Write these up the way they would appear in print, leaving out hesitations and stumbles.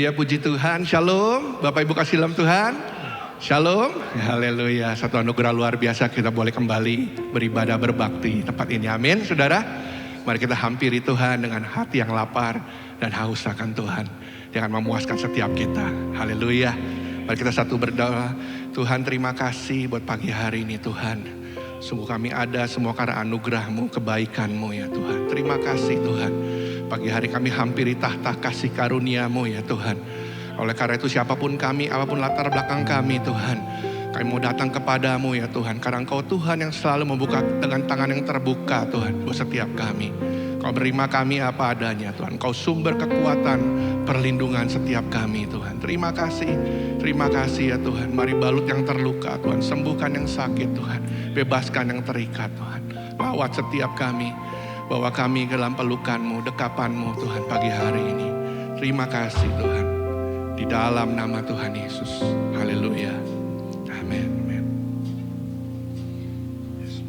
Haleluya, puji Tuhan. Shalom, Bapak Ibu kasih dalam Tuhan. Shalom, haleluya. Satu anugerah luar biasa kita boleh kembali beribadah, berbakti tempat ini. Amin, saudara. Mari kita hampiri Tuhan dengan hati yang lapar dan haus akan Tuhan. Dia akan memuaskan setiap kita. Haleluya. Mari kita satu berdoa. Tuhan, terima kasih buat pagi hari ini Tuhan. Sungguh kami ada semua karena anugerah-Mu, kebaikan-Mu ya Tuhan. Terima kasih Tuhan. Pagi hari kami hampiri tahta kasih karunia-Mu ya Tuhan. Oleh karena itu siapapun kami, apapun latar belakang kami Tuhan, kami mau datang kepadamu ya Tuhan. Karena Engkau Tuhan yang selalu membuka dengan tangan yang terbuka Tuhan buat setiap kami. Kau menerima kami apa adanya Tuhan. Kau sumber kekuatan, perlindungan setiap kami Tuhan. Terima kasih ya Tuhan. Mari balut yang terluka Tuhan, sembuhkan yang sakit Tuhan, bebaskan yang terikat Tuhan. Lawat setiap kami, bawa kami ke dalam pelukan-Mu, dekapan-Mu Tuhan pagi hari ini. Terima kasih Tuhan. Di dalam nama Tuhan Yesus. Haleluya. Amin. Amin. Yes.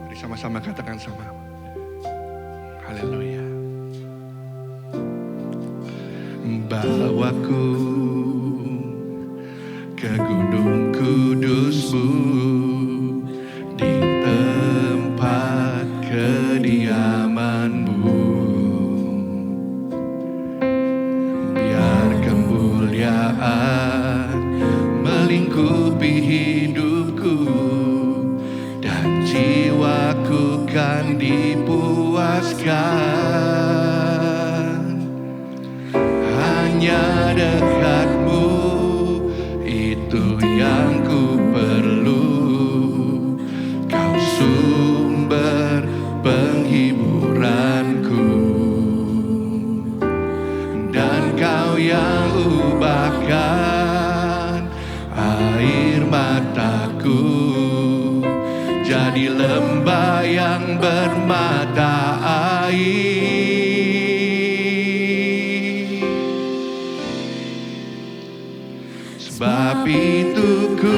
Mari sama-sama katakan sama. Haleluya. Bawaku ke gunung kudus-Mu, di tempat kediaman-Mu. Biar kemuliaan melingkupi hidupku, dan jiwaku kan dipuaskan. Hanya dekat-Mu, itu yang ku perlu. Kau sumber penghiburanku, dan Kau yang ubahkan air mataku jadi lembah yang bermata air. Sebab itu ku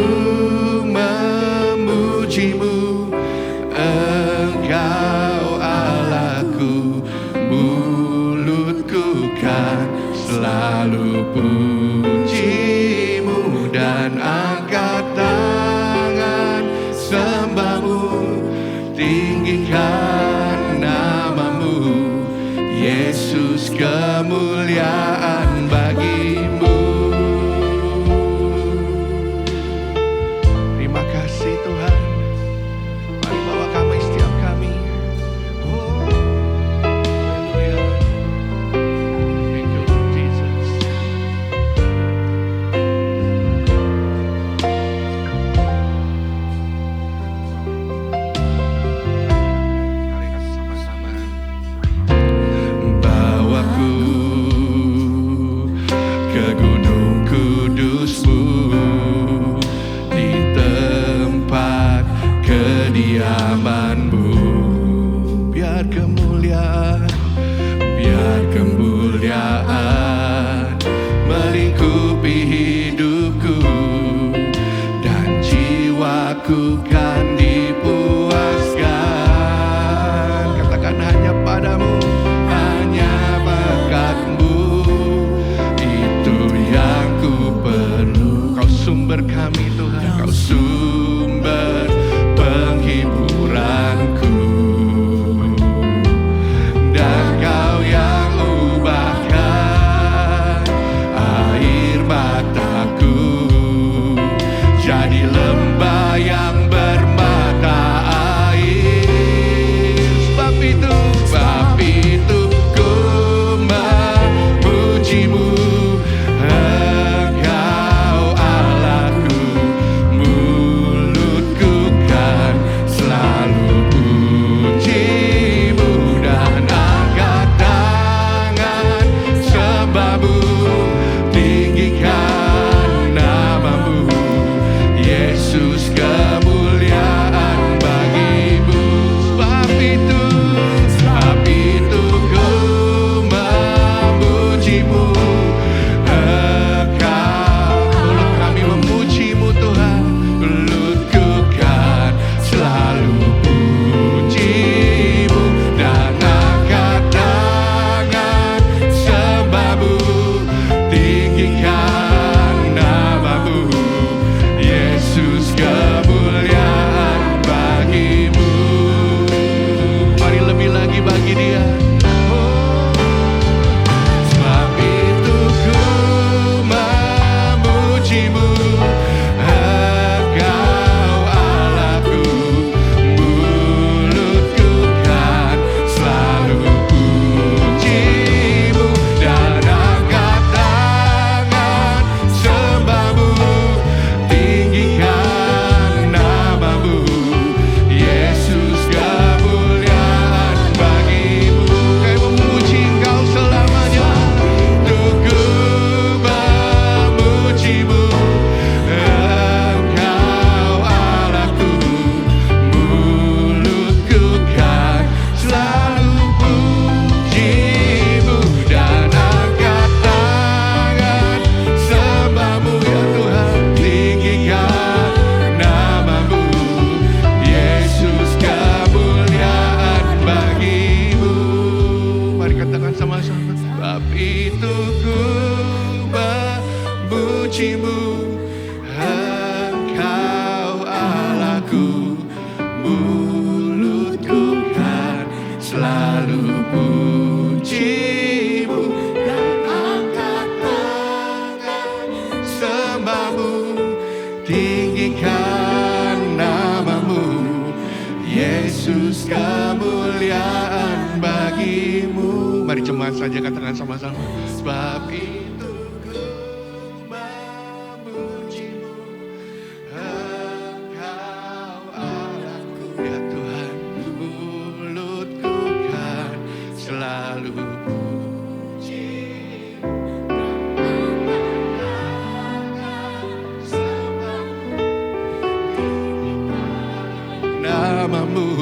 memuji-Mu, Engkau Allahku. Mulutku kan selalu puji-Mu, dan angkat tangan sembah-Mu, tinggikan nama-Mu, Yesus, kemuliaan bagi-Mu. Terima kasih Tuhan. Mari bawa kami setiap kami. Oh, haleluya. Thank you Lord Jesus. Mari kita sama-sama. Bawaku sama-sama. Sebab itu ku memujimu, Engkau Allahku, mulutku kan selalu pujimu dan angkat tangan sembahmu, tinggikan namamu, Yesus, kemuliaan bagimu. Mari jemaat saja katakan sama-sama. Sebab itu ku memujimu, Engkau Allahku, ya Tuhan, mulutku kan selalu pujimu, namamu,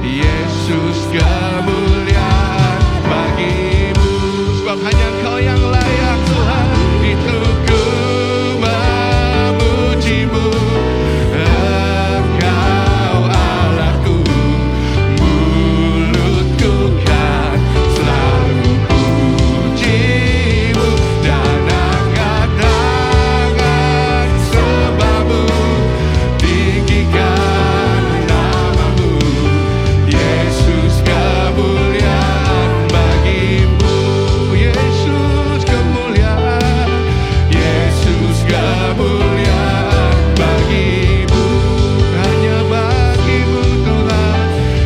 Yesus, kemuliaan bagimu. Sebab hanya Engkau yang layak Tuhan, itu ku memujimu, Engkau Allahku, mulutku kan selalu pujimu dan angkat tangan sembahmu, tinggikan namamu, Yesus, kemuliaan bagimu, Yesus, kemuliaan, Yesus, kemuliaan bagimu, hanya bagimu Tuhan,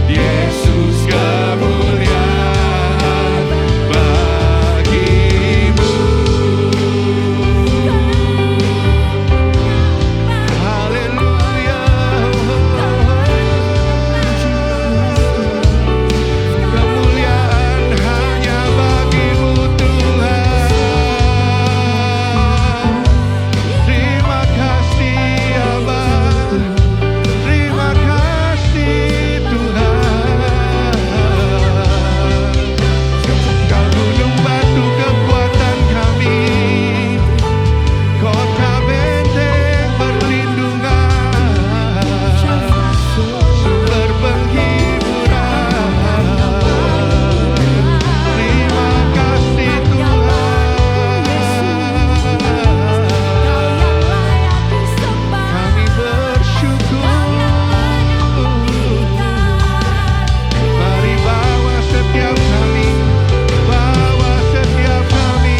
Yesus, kemuliaan bagimu. Haleluya. Kemuliaan hanya bagimu Tuhan. Terima kasih Abah, terima kasih Tuhan. Kau gunung batu kekuatan kami, kota benteng perlindungan, sumber penghiburan. Terima kasih Tuhan, kami bersyukur. Mari bawa setiap kami, bawa setiap kami.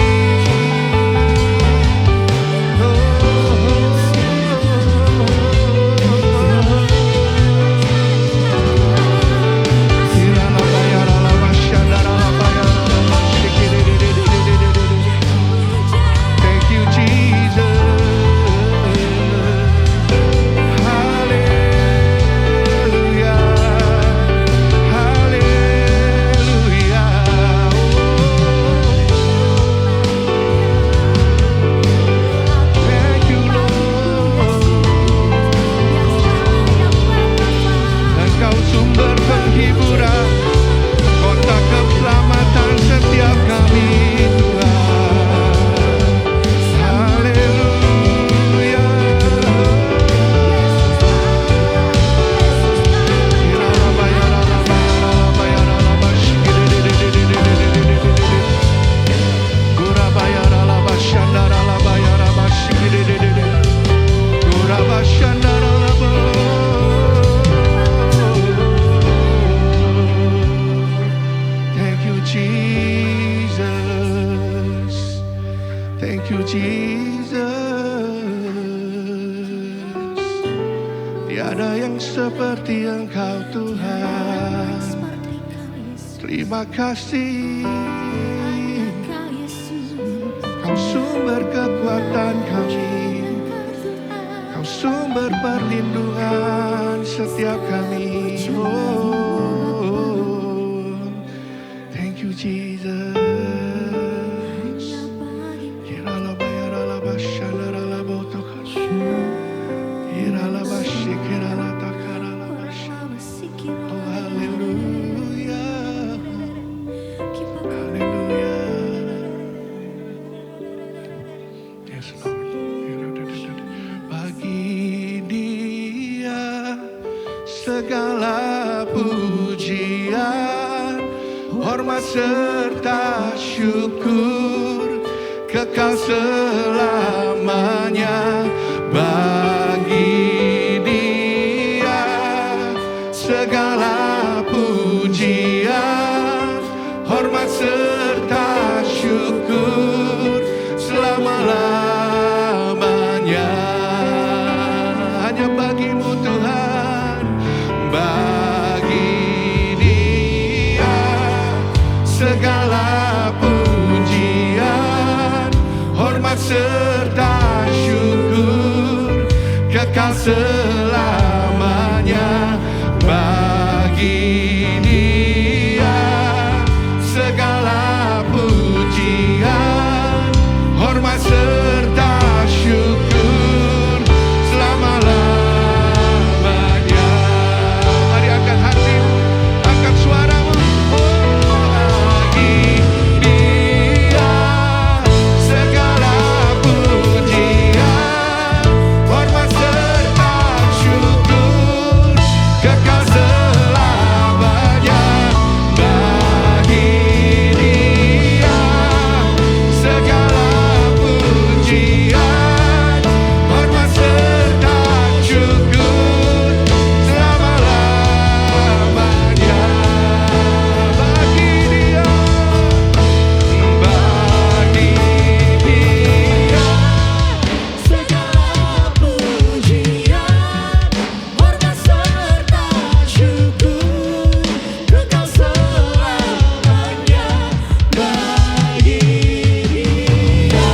Thank you Jesus. Haleluya, haleluya. Thank you Lord. Engkau sumber penghiburan, kota keselamatan setiap kami Tuhan. Haleluya. Thank you Jesus. Thank you Jesus. Tiada yang seperti Engkau Tuhan. Terima kasih. Kau sumber kekuatan kami, Kau sumber perlindungan setiap kami. Oh, thank you Jesus. Oh, hallelujah. Hallelujah. Yes, Lord. Bagi Dia segala pujian, hormat serta syukur kekal selamanya bagi Dia. Segala pujian, hormat serta syukur selama-lamanya hanya bagimu Tuhan, bagi Dia. Segala pujian, hormat serta syukur kekal selamanya bagi Dia. Segala pujian, hormat serta syukur selama-lamanya. Mari angkat hatimu, angkat suaramu. Bagi Dia segala pujian, hormat serta syukur kekal selamanya bagi Dia. Segala pujian, hormat serta syukur selama-lamanya bagi Dia. Bagi Dia Segala pujian, hormat serta syukur kekal selamanya bagi Dia.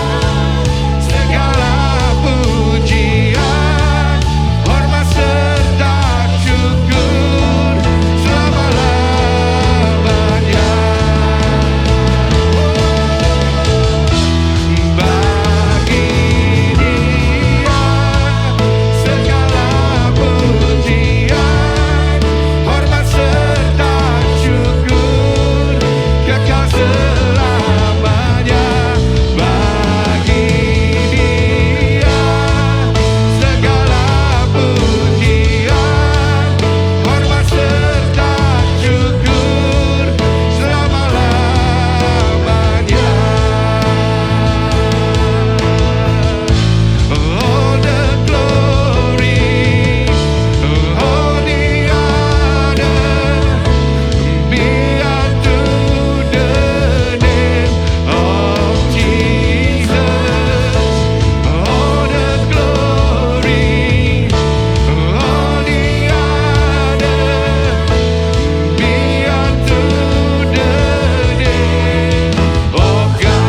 segala pujian, hormat serta syukur selama-lamanya bagi Dia. Segala pujian, hormat serta syukur kekal selamanya bagi Dia. Segala pujian, hormat serta syukur selama-lamanya. All the glory, all the honor be unto the name of Jesus. All the glory, all the honor be unto the name of God.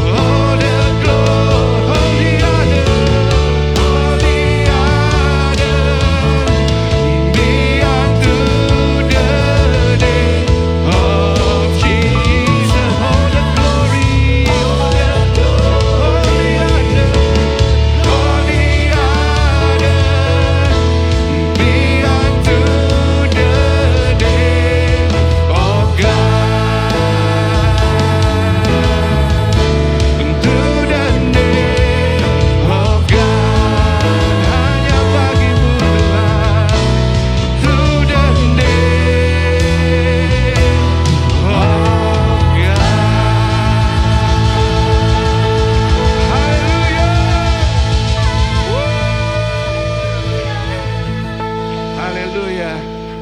All the glory, all the honor be unto the name of Jesus. All the glory, all the honor, all the honor be unto the name of God. Unto the name of God, hanya bagimu Tuhan. To the name of God. Haleluya. Haleluya.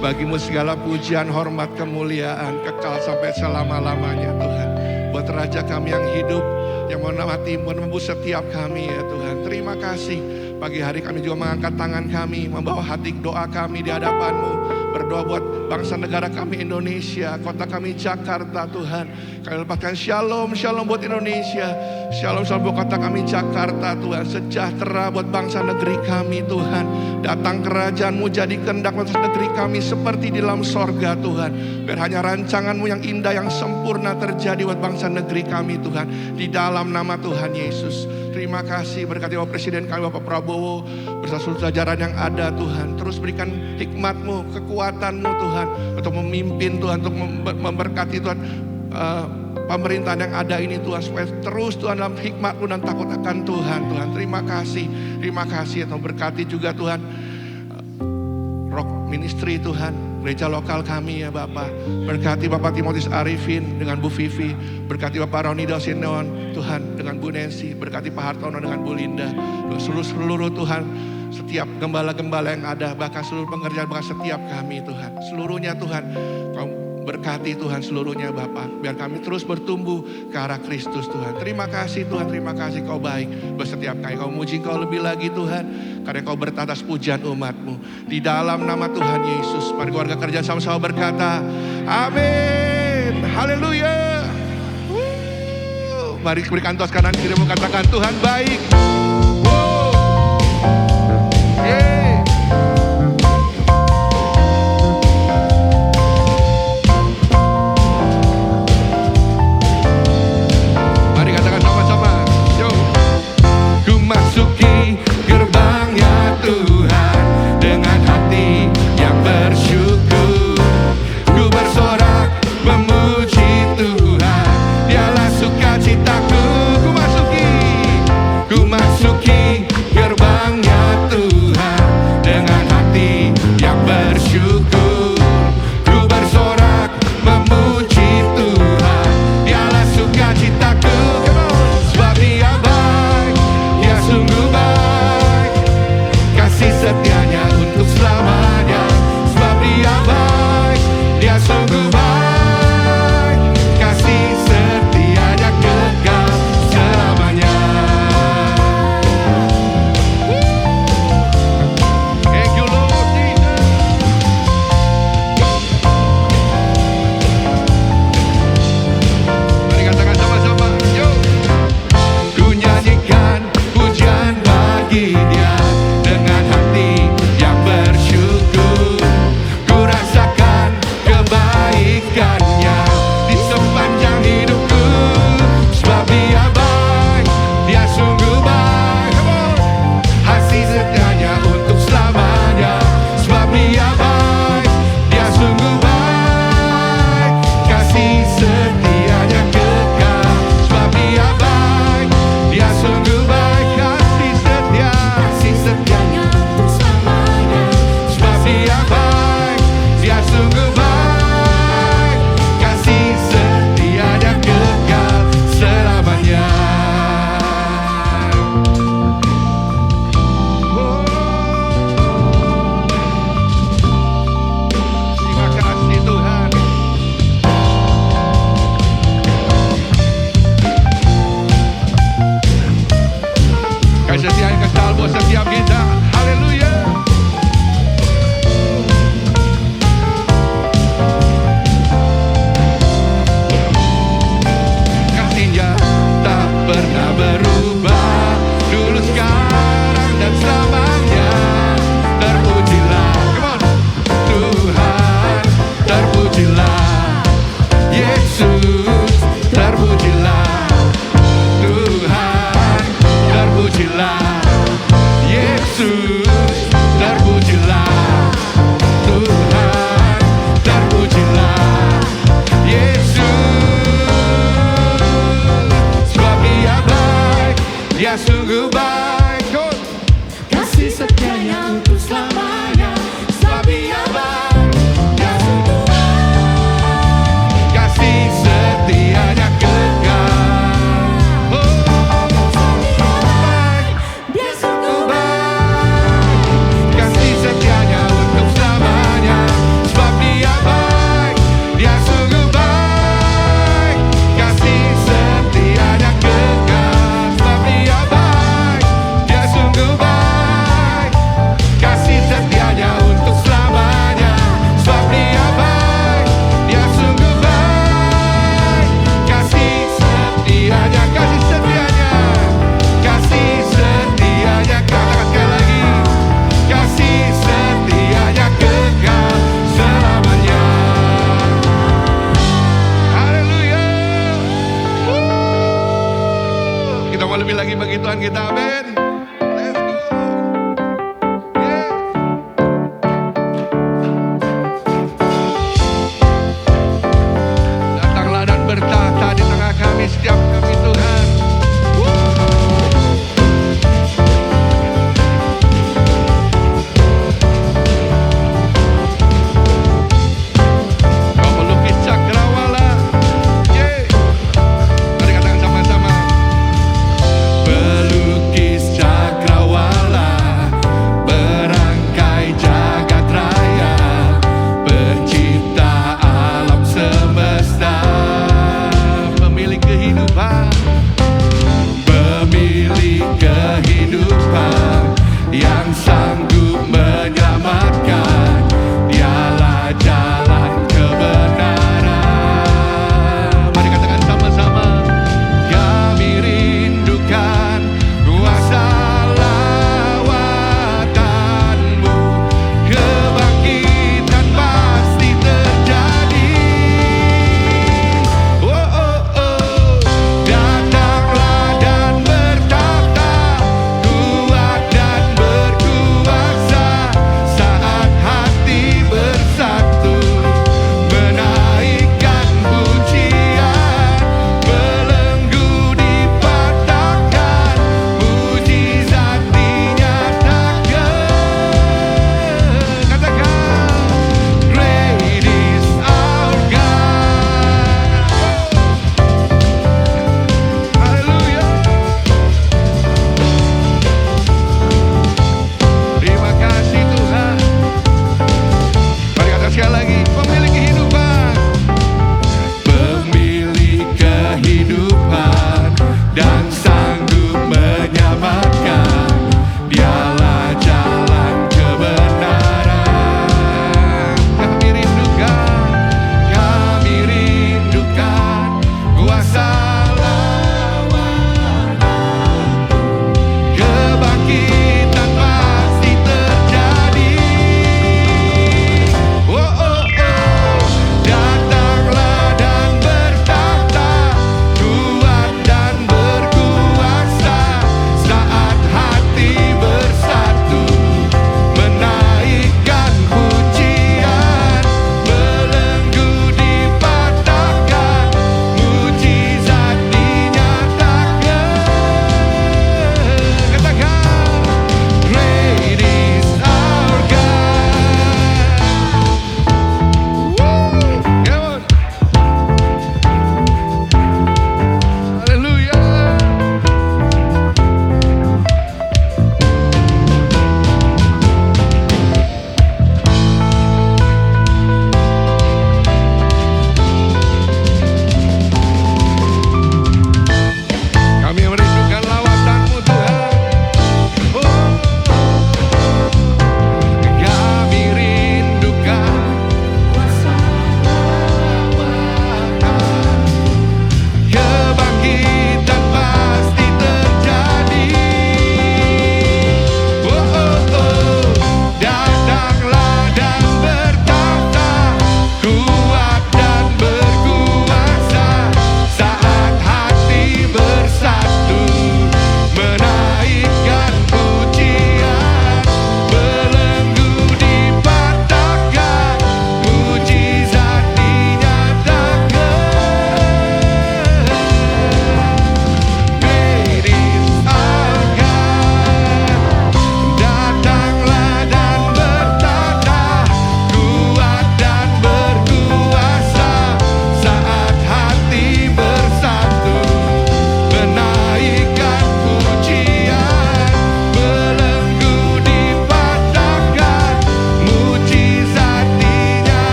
Bagimu segala pujian, hormat, kemuliaan kekal sampai selama-lamanya Tuhan. Buat Raja kami yang hidup, yang menemani, menembus setiap kami ya Tuhan. Terima kasih. Pagi hari kami juga mengangkat tangan kami, membawa hati doa kami di hadapan-Mu. Berdoa buat bangsa negara kami Indonesia, kota kami Jakarta Tuhan. Kami lepaskan shalom, shalom buat Indonesia. Shalom, shalom buat kota kami Jakarta Tuhan. Sejahtera buat bangsa negeri kami Tuhan. Datang kerajaan-Mu, jadi kehendak atas negeri kami seperti di dalam sorga Tuhan. Biar hanya rancangan-Mu yang indah, yang sempurna terjadi buat bangsa negeri kami Tuhan. Di dalam nama Tuhan Yesus. Terima kasih, berkati Bapak Presiden kami Bapak Prabowo beserta seluruh jajaran yang ada Tuhan. Terus berikan hikmat-Mu, kekuatan-Mu Tuhan untuk memimpin Tuhan, untuk memberkati Tuhan pemerintahan yang ada ini Tuhan, supaya terus Tuhan dalam hikmat-Mu dan takut akan Tuhan. Tuhan terima kasih Tuhan, berkati juga Tuhan Rock Ministry Tuhan, gereja lokal kami ya Bapak. Berkati Bapak Timotius Arifin dengan Bu Vivi. Berkati Bapak Roni Dosineon, Tuhan dengan Bu Nancy. Berkati Pak Hartono dengan Bu Linda. Seluruh Tuhan, setiap gembala-gembala yang ada, bahkan seluruh pengerjaan, bahkan setiap kami Tuhan. Seluruhnya Tuhan, Kau berkati Tuhan seluruhnya Bapak. Biar kami terus bertumbuh ke arah Kristus Tuhan. Terima kasih Tuhan, terima kasih Kau baik buat setiap kami. Kau muji Kau lebih lagi Tuhan. Karena Kau bertatas pujian umat-Mu. Di dalam nama Tuhan Yesus. Mari keluarga kerja sama-sama berkata, amin. Haleluya. Mari berikan tos kanan kiri katakan Tuhan baik. Yeay. Mari katakan sama-sama. Yo. Ku masuki gerbangnya Tuhan dengan hati yang bersyukur. Ku bersorak memuji Tuhan. Dialah sukacitaku. Ku masuki gerbangnya Tuhan dengan hati yang bersyukur. Ku bersorak memuji Tuhan. Dialah sukacitaku. Sebab Dia baik, Dia sungguh baik. Kasih setianya untuk selamanya. Sebab Dia baik, Dia sungguh baik. Kasih setianya kekal selamanya. Thank you Lord Jesus. Mari katakan sama-sama. Yo. Ku nyanyikan pujian bagi Dia dengan hati yang bersyukur. Ku rasakan kebaikannya di sepanjang hidupku. Sebab Dia baik, Dia sungguh baik. Come on. Kasih setianya untuk selamanya. Sebab Dia baik, Dia sungguh baik. Kasih setianya kekal. Sebab Dia baik, Dia sungguh baik. Kasih setianya untuk selamanya. Sebab Dia baik, Dia sungguh baik. Kasih setianya kekal selamanya. Terima kasih Tuhan. Kasih setia yang kekal buat setiap kita. Haleluya. Kasih-Nya tak pernah berubah, dulu sekarang dan selamanya. Terpujilah, come on, Tuhan, terpujilah, Yesus, terpujilah, Tuhan, terpujilah, Yesus, terpujilah, Tuhan, terpujilah, Yesus. Sebab Dia baik, Dia sungguh baik. God. Kasih setianya untuk selamanya. Sebab Dia baik, Dia sungguh baik. Kasih setianya kekal. Oh, baik, Dia sungguh baik. Kasih setianya untuk selamanya. Sebab Dia baik, Dia sungguh baik. Kasih setianya kekal. Sebab Dia baik, Dia sungguh baik. Kasih setianya untuk selamanya. Sebab Dia baik, Dia sungguh baik. Kasih setianya, kasih setianya, kasih setianya. Katakan sekali lagi. Kasih setianya kekal selamanya. Haleluya. Kita mau lebih lagi bagi Tuhan kita, amin. Let's go. Yeah. Datanglah dan bertata di tengah kami, setiap kami Tuhan.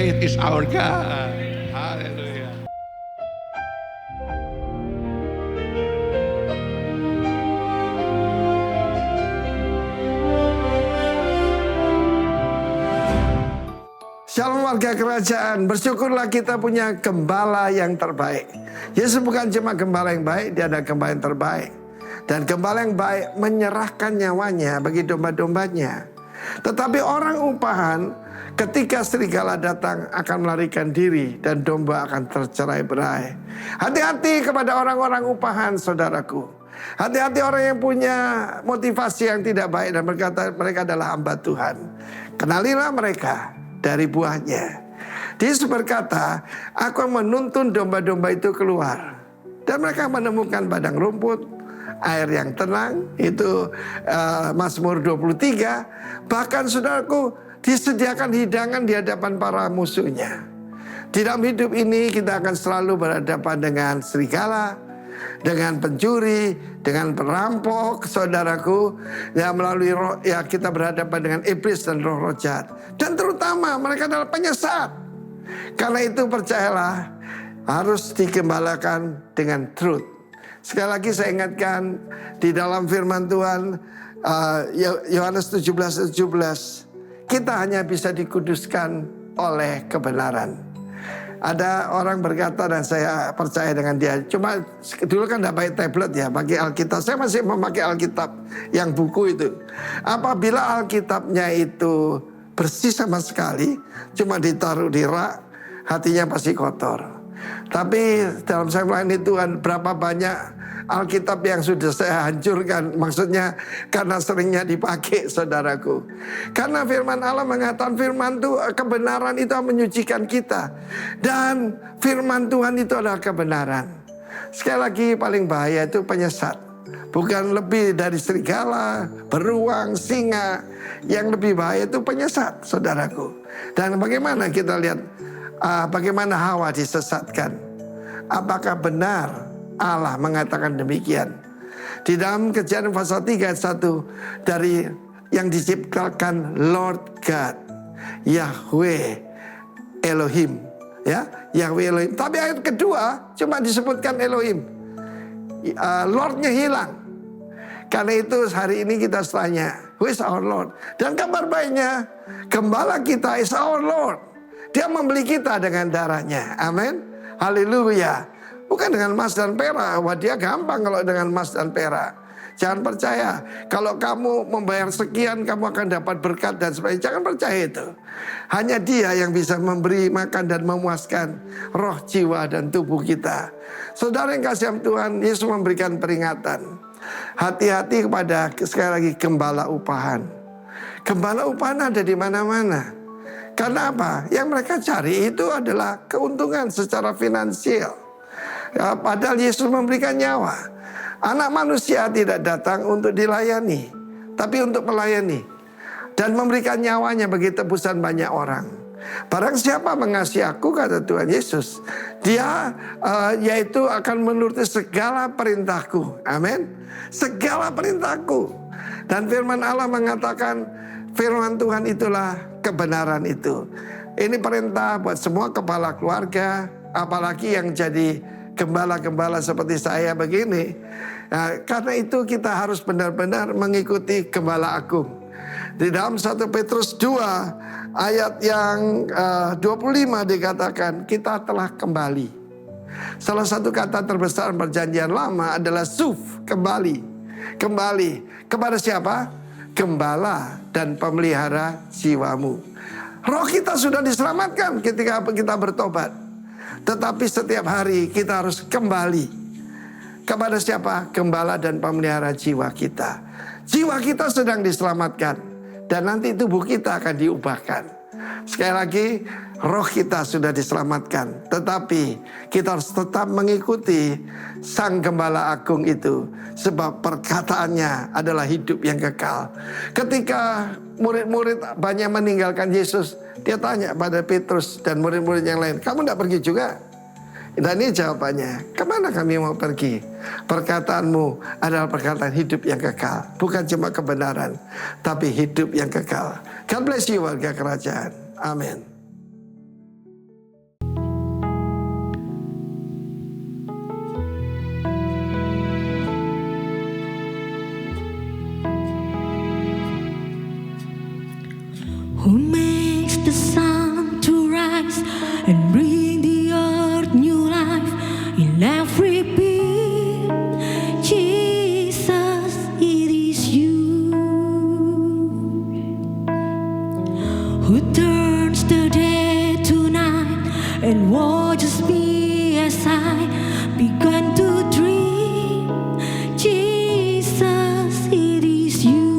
Great is our God. Haleluya. Shalom warga kerajaan, bersyukurlah kita punya gembala yang terbaik. Yesus bukan cuma gembala yang baik, dia ada gembala yang terbaik. Dan gembala yang baik menyerahkan nyawanya bagi domba-dombanya. Tetapi orang upahan ketika serigala datang akan melarikan diri dan domba akan tercerai berai. Hati-hati kepada orang-orang upahan, saudaraku. Hati-hati orang yang punya motivasi yang tidak baik dan berkata mereka adalah hamba Tuhan. Kenalilah mereka dari buahnya. Yesus berkata, aku menuntun domba-domba itu keluar. Dan mereka menemukan padang rumput, air yang tenang. Itu Mazmur 23. Bahkan saudaraku, disediakan hidangan di hadapan para musuhnya. Di dalam hidup ini kita akan selalu berhadapan dengan serigala, dengan pencuri, dengan perampok, saudaraku. Ya, melalui roh, ya kita berhadapan dengan iblis dan roh-roh jahat. Dan terutama mereka adalah penyesat. Karena itu percayalah, harus digembalakan dengan truth. Sekali lagi saya ingatkan, di dalam firman Tuhan Yohanes 17:17, kita hanya bisa dikuduskan oleh kebenaran. Ada orang berkata dan saya percaya dengan dia. Cuma dulu kan tidak pakai tablet ya, pakai Alkitab. Saya masih memakai Alkitab yang buku itu. Apabila Alkitabnya itu bersih sama sekali, cuma ditaruh di rak, hatinya pasti kotor. Tapi dalam saya melayani Tuhan, berapa banyak Alkitab yang sudah saya hancurkan. Maksudnya karena seringnya dipakai, saudaraku. Karena firman Allah mengatakan firman itu kebenaran itu menyucikan kita. Dan firman Tuhan itu adalah kebenaran. Sekali lagi paling bahaya itu penyesat. Bukan lebih dari serigala, beruang, singa. Yang lebih bahaya itu penyesat, saudaraku. Dan bagaimana kita lihat bagaimana Hawa disesatkan. Apakah benar Allah mengatakan demikian? Di dalam Kejadian pasal 3 ayat 1, dari yang diciptakan Lord God, Yahweh Elohim, ya, Yahweh Elohim. Tapi ayat kedua cuma disebutkan Elohim, Lordnya hilang. Karena itu hari ini kita tanya, who is our Lord? Dan kabar baiknya, gembala kita is our Lord. Dia membeli kita dengan darahnya. Amin. Haleluya. Bukan dengan emas dan perak. Wah, dia gampang kalau dengan emas dan perak. Jangan percaya. Kalau kamu membayar sekian, kamu akan dapat berkat dan sebagainya. Jangan percaya itu. Hanya dia yang bisa memberi makan dan memuaskan roh, jiwa, dan tubuh kita. Saudara yang kasih Tuhan, Yesus memberikan peringatan. Hati-hati kepada, sekali lagi, gembala upahan. Gembala upahan ada di mana-mana. Karena apa? Yang mereka cari itu adalah keuntungan secara finansial. Ya, padahal Yesus memberikan nyawa. Anak manusia tidak datang untuk dilayani, tapi untuk melayani. Dan memberikan nyawanya bagi tebusan banyak orang. Barang siapa mengasihi aku, kata Tuhan Yesus, dia yaitu akan menuruti segala perintahku. Amin. Segala perintahku. Dan firman Allah mengatakan, firman Tuhan itulah kebenaran itu. Ini perintah buat semua kepala keluarga, apalagi yang jadi gembala-gembala seperti saya begini. Nah, karena itu kita harus benar-benar mengikuti gembala agung. Di dalam 1 Petrus 2 ayat yang 25 dikatakan kita telah kembali. Salah satu kata terbesar perjanjian lama adalah suf, kembali. Kembali kepada siapa? Gembala dan pemelihara jiwamu. Roh kita sudah diselamatkan ketika kita bertobat. Tetapi setiap hari kita harus kembali kepada siapa? Gembala dan pemelihara jiwa kita. Jiwa kita sedang diselamatkan. Dan nanti tubuh kita akan diubahkan. Sekali lagi, roh kita sudah diselamatkan. Tetapi kita harus tetap mengikuti Sang Gembala Agung itu. Sebab perkataannya adalah hidup yang kekal. Ketika murid-murid banyak meninggalkan Yesus, dia tanya pada Petrus dan murid-murid yang lain, kamu tidak pergi juga? Dan ini jawabannya, kemana kami mau pergi? Perkataanmu adalah perkataan hidup yang kekal. Bukan cuma kebenaran, tapi hidup yang kekal. God bless you warga kerajaan. Amin. and bring the earth new life in every being. Jesus, it is you who turns the day to night and watches me as I begun to dream. Jesus, it is you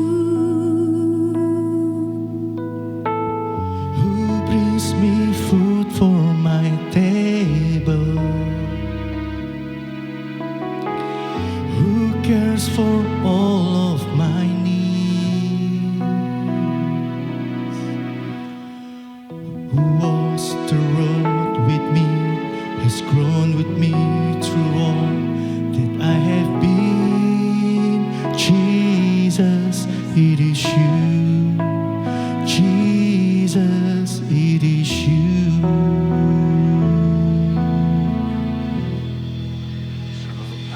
who brings me food for my table, who cares for all of my needs, who walks the road with me, has grown with me through all that I have been. Jesus, it is you. Jesus, it is you.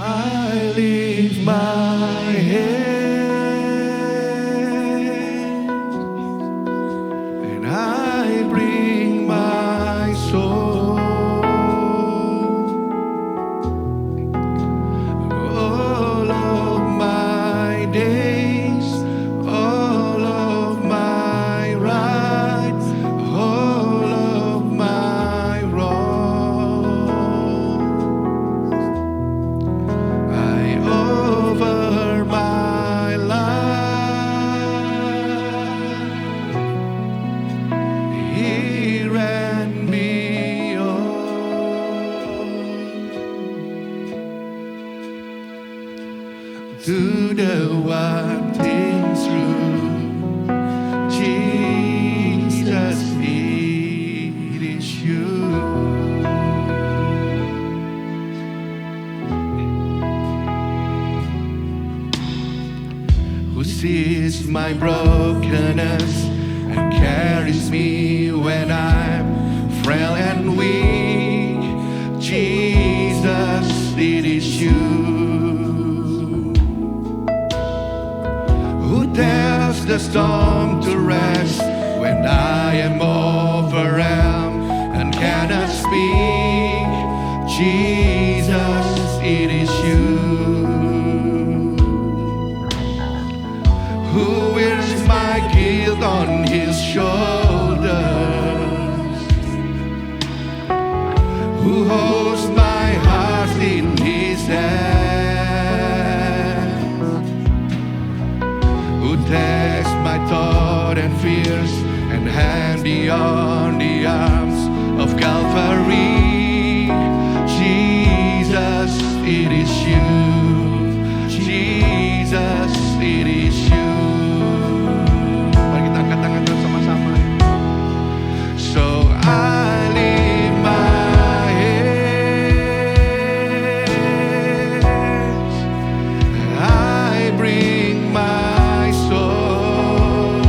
I lift my head and I bring my soul. All of my days, all of my rights, all of my wrongs, I offer my life here and beyond, to the one thing through. Jesus, it is you who sees my brokenness and carries me when I'm frail and weak. Jesus, it is you who tells the storm to rest when I am overwhelmed and cannot speak. Jesus, it is you who wears my guilt on his shoulders, who holds my heart in his hands, who takes my thought and fears and hand beyond the arms of Calvary. Jesus, it is you. Jesus, it is you. Mari kita angkat tangan terus sama-sama. So I lift my hands, I bring my soul,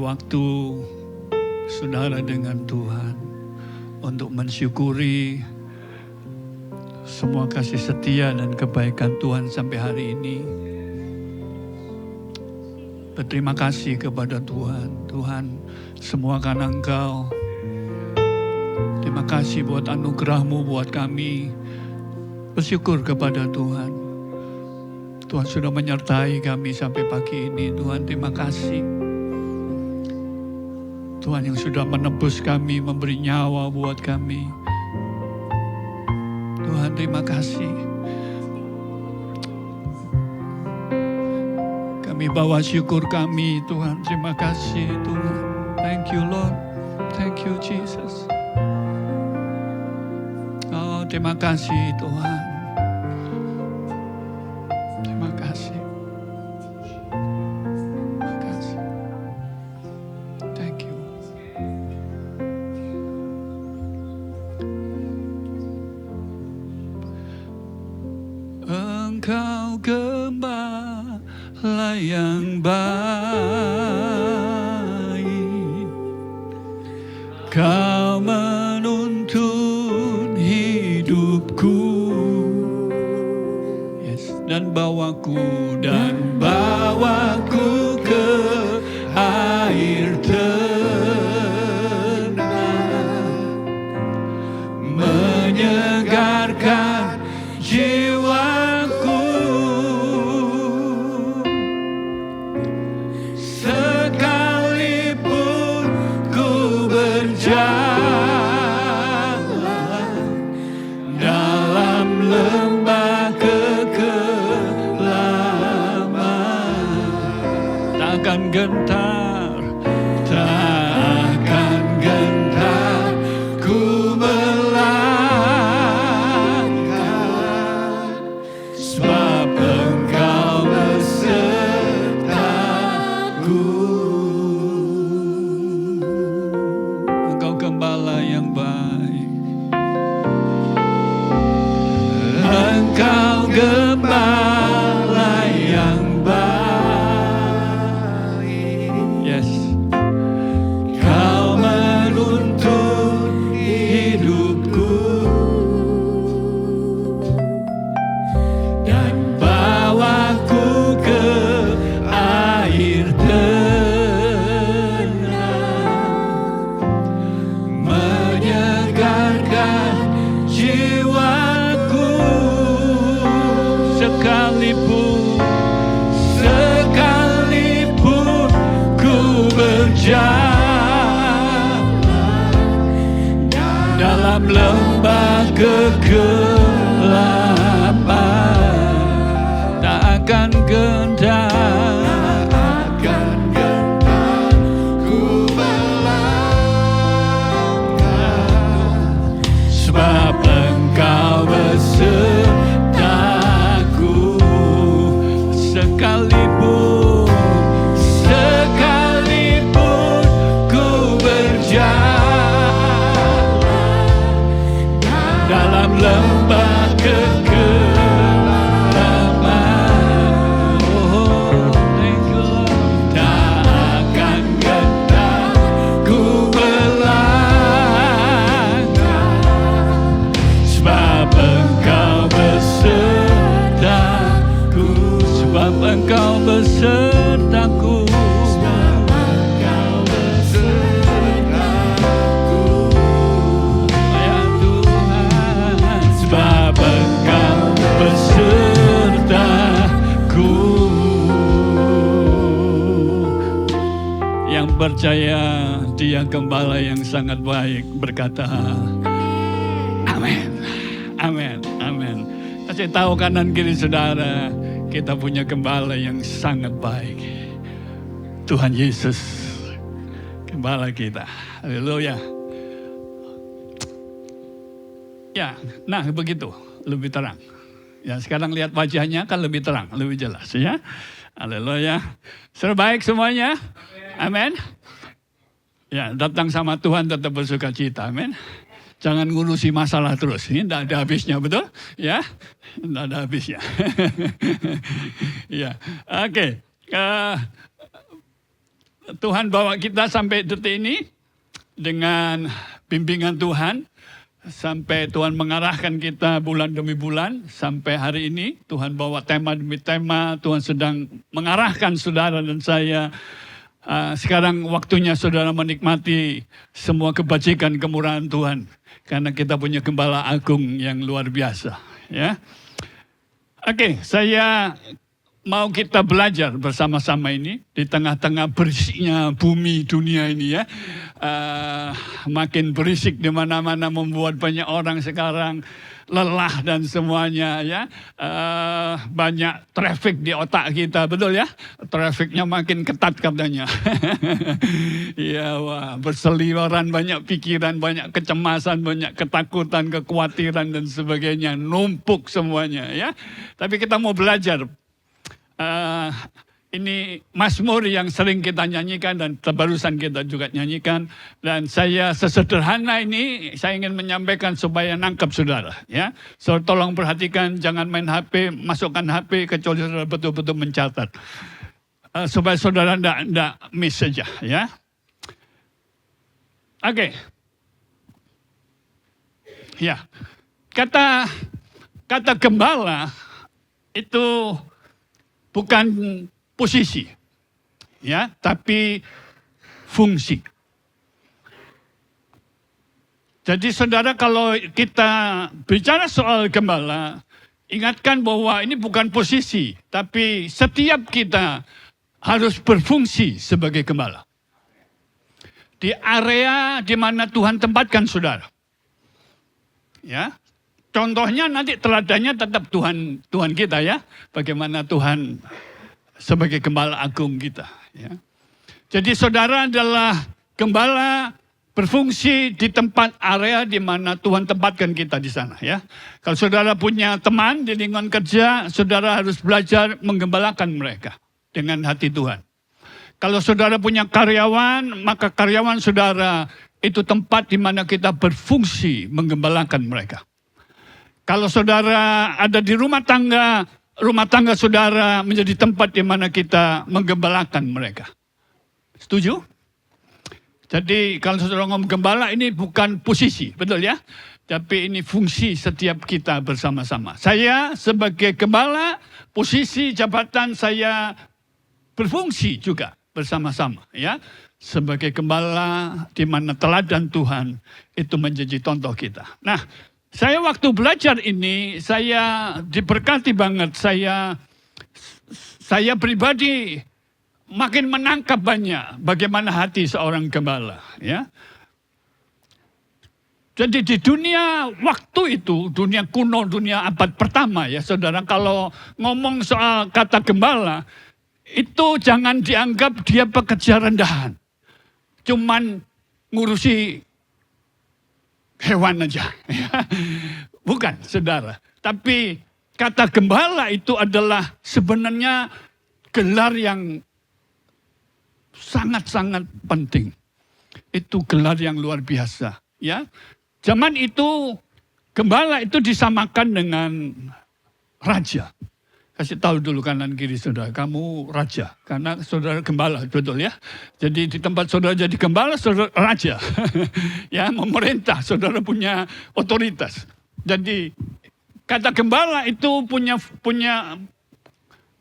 waktu saudara dengan Tuhan untuk mensyukuri semua kasih setia dan kebaikan Tuhan sampai hari ini. Berterima kasih kepada Tuhan. Tuhan, semua karena Engkau. Terima kasih buat anugerah-Mu buat kami. Bersyukur kepada Tuhan. Tuhan sudah menyertai kami sampai pagi ini. Tuhan, terima kasih. Tuhan yang sudah menebus kami, memberi nyawa buat kami. Tuhan, terima kasih. Kami bawa syukur kami, Tuhan. Terima kasih, Tuhan. Thank you, Lord. Thank you, Jesus. Oh, terima kasih, Tuhan. Terima kasih. Terima kasih. Thank you. Engkau gembala yang baik, Kau menuntun hidupku, yes, dan bawaku ke air tenang, menyegarkan jiwaku. Sekalipun ku berjalan dalam lembah kekelaman, takkan gentar, takkan gentar ku melangkah, sebab Engkau besertaku. Engkau gembala yang baik. Engkau gembala yang baik. Yes. Kau menuntun hidupku dan bawaku ke air tenang, menyegarkan jiwaku. Sekalipun ku berjalan dalam lembah kegelapan, tak akan gentar, ku melangkah, sebab Engkau besertaku. Sekalipun ku berjalan dalam lembah kegelapan, oh, thank you Lord, tak akan gentar ku melangkah, sebab Engkau besertaku, sebab Engkau besertaku, sebab Engkau besertaku, ya Tuhan, sebab Engkau besertaku. Yang percaya Dia gembala yang sangat baik berkata, amin, amin, amin. Kasih tahu kanan kiri saudara, kita punya gembala yang sangat baik. Tuhan Yesus, gembala kita. Haleluya. Ya, nah begitu, lebih terang. Ya, sekarang lihat wajahnya kan lebih terang, lebih jelas ya. Haleluya. Sudah baik semuanya? Amin. Ya, datang sama Tuhan tetap bersuka cita, amin. Jangan ngurusi masalah terus, ini tidak ada habisnya, betul? Ya, tidak ada habisnya. Ya, oke. Tuhan bawa kita sampai detik ini dengan bimbingan Tuhan. Sampai Tuhan mengarahkan kita bulan demi bulan. Sampai hari ini Tuhan bawa tema demi tema. Tuhan sedang mengarahkan saudara dan saya. Sekarang waktunya saudara menikmati semua kebajikan kemurahan Tuhan. Karena kita punya Gembala Agung yang luar biasa. Ya. Oke, saya mau kita belajar bersama-sama ini di tengah-tengah berisiknya bumi dunia ini ya. Makin berisik di mana-mana membuat banyak orang sekarang lelah dan semuanya ya. Banyak traffic di otak kita, betul ya? Trafficnya makin ketat katanya. Ya, wah, berseliweran banyak pikiran, banyak kecemasan, banyak ketakutan, kekhawatiran dan sebagainya, numpuk semuanya ya. Tapi kita mau belajar. Ini Mazmur yang sering kita nyanyikan dan barusan kita juga nyanyikan. Dan saya sesederhana ini saya ingin menyampaikan supaya nangkep saudara. Ya, so, tolong perhatikan, jangan main HP, masukkan HP kecuali saudara betul-betul mencatat. Supaya saudara tidak miss saja. Ya, oke. Ya, kata gembala itu bukan posisi, ya, tapi fungsi. Jadi saudara, kalau kita bicara soal gembala, ingatkan bahwa ini bukan posisi, tapi setiap kita harus berfungsi sebagai gembala. Di area di mana Tuhan tempatkan saudara. Ya. Contohnya nanti teladannya tetap Tuhan kita ya. Bagaimana Tuhan sebagai Gembala Agung kita. Ya. Jadi saudara adalah gembala berfungsi di tempat area di mana Tuhan tempatkan kita di sana ya. Kalau saudara punya teman di lingkungan kerja, saudara harus belajar menggembalakan mereka dengan hati Tuhan. Kalau saudara punya karyawan, maka karyawan saudara itu tempat di mana kita berfungsi menggembalakan mereka. Kalau saudara ada di rumah tangga saudara menjadi tempat di mana kita menggembalakan mereka. Setuju? Jadi kalau saudara ngomong gembala ini bukan posisi, betul ya? Tapi ini fungsi setiap kita bersama-sama. Saya sebagai gembala, posisi jabatan saya berfungsi juga bersama-sama ya. Sebagai gembala di mana teladan Tuhan itu menjadi contoh kita. Nah, saya waktu belajar ini, saya diberkati banget. Saya pribadi makin menangkap banyak bagaimana hati seorang gembala. Ya. Jadi di dunia waktu itu, dunia kuno, dunia abad pertama ya saudara, kalau ngomong soal kata gembala, itu jangan dianggap dia pekerja rendahan. Cuman ngurusi hewan aja. Bukan, saudara. Tapi kata gembala itu adalah sebenarnya gelar yang sangat-sangat penting. Itu gelar yang luar biasa. Ya, zaman itu gembala itu disamakan dengan raja. Kasih tahu dulu kanan kiri saudara, kamu raja. Karena saudara gembala, betul ya. Jadi di tempat saudara jadi gembala, saudara raja. Ya, memerintah, saudara punya otoritas. Jadi kata gembala itu punya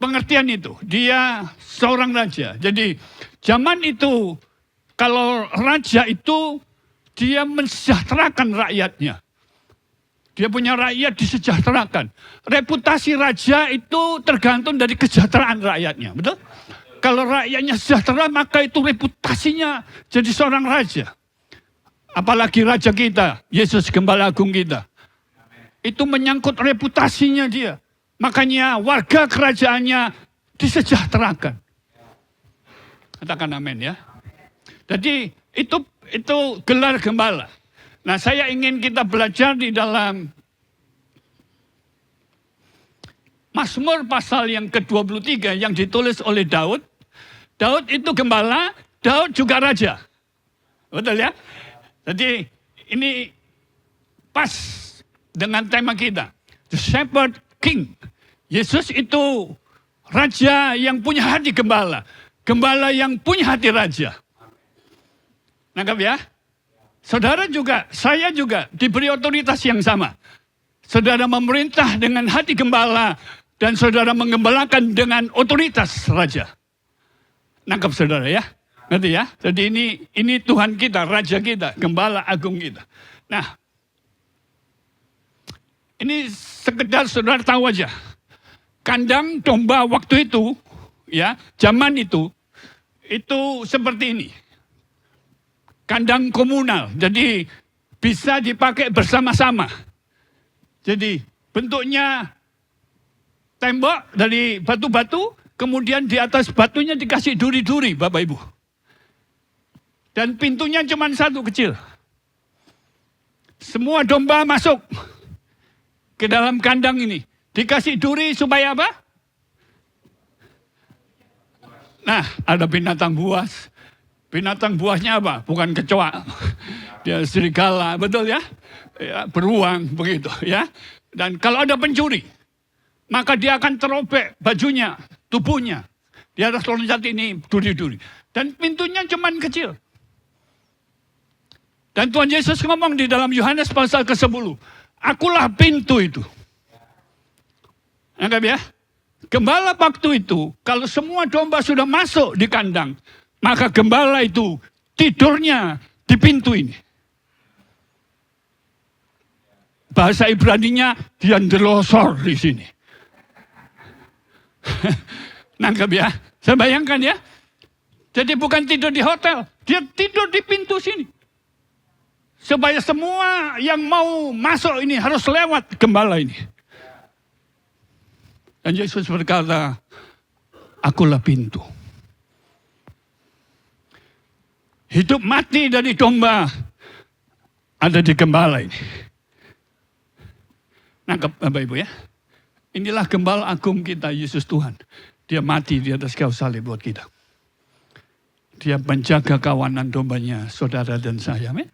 pengertian itu. Dia seorang raja. Jadi zaman itu kalau raja itu dia mensejahterakan rakyatnya. Dia punya rakyat disejahterakan. Reputasi raja itu tergantung dari kesejahteraan rakyatnya, betul? Kalau rakyatnya sejahtera, maka itu reputasinya jadi seorang raja. Apalagi raja kita, Yesus Gembala Agung kita. Itu menyangkut reputasinya dia. Makanya warga kerajaannya disejahterakan. Katakan amin ya. Jadi itu gelar gembala. Nah, saya ingin kita belajar di dalam Mazmur pasal yang ke-23 yang ditulis oleh Daud. Daud itu gembala, Daud juga raja. Betul ya? Jadi ini pas dengan tema kita. The Shepherd King. Yesus itu raja yang punya hati gembala. Gembala yang punya hati raja. Nangkap ya? Saudara juga, saya juga diberi otoritas yang sama. Saudara memerintah dengan hati gembala dan saudara menggembalakan dengan otoritas raja. Nangkap saudara ya? Ngerti ya? Jadi ini Tuhan kita, raja kita, gembala agung kita. Nah, ini sekedar saudara tahu aja. Kandang domba waktu itu, ya, zaman itu seperti ini. Kandang komunal, jadi bisa dipakai bersama-sama. Jadi bentuknya tembok dari batu-batu, kemudian di atas batunya dikasih duri-duri, Bapak Ibu. Dan pintunya cuma satu kecil. Semua domba masuk ke dalam kandang ini. Dikasih duri supaya apa? Nah, ada binatang buas. Binatang buasnya apa? Bukan kecoa. Dia serigala, betul ya? Ya, beruang, begitu ya. Dan kalau ada pencuri, maka dia akan terobek bajunya, tubuhnya. Di atas loncat ini duri-duri. Dan pintunya cuma kecil. Dan Tuhan Yesus ngomong di dalam Yohanes pasal ke-10. Akulah pintu itu. Anggap ya. Gembala waktu itu, kalau semua domba sudah masuk di kandang, maka gembala itu tidurnya di pintu ini. Bahasa Ibraninya dia ndelosor di sini. Nangkep ya. Saya bayangkan ya. Jadi bukan tidur di hotel, dia tidur di pintu sini. Supaya semua yang mau masuk ini harus lewat gembala ini. Dan Yesus berkata, akulah pintu. Hidup mati dari domba ada di gembala ini. Nangkep Bapak Ibu ya. Inilah gembala agung kita, Yesus Tuhan. Dia mati di atas kayu salib buat kita. Dia menjaga kawanan dombanya, saudara dan saya. Amin.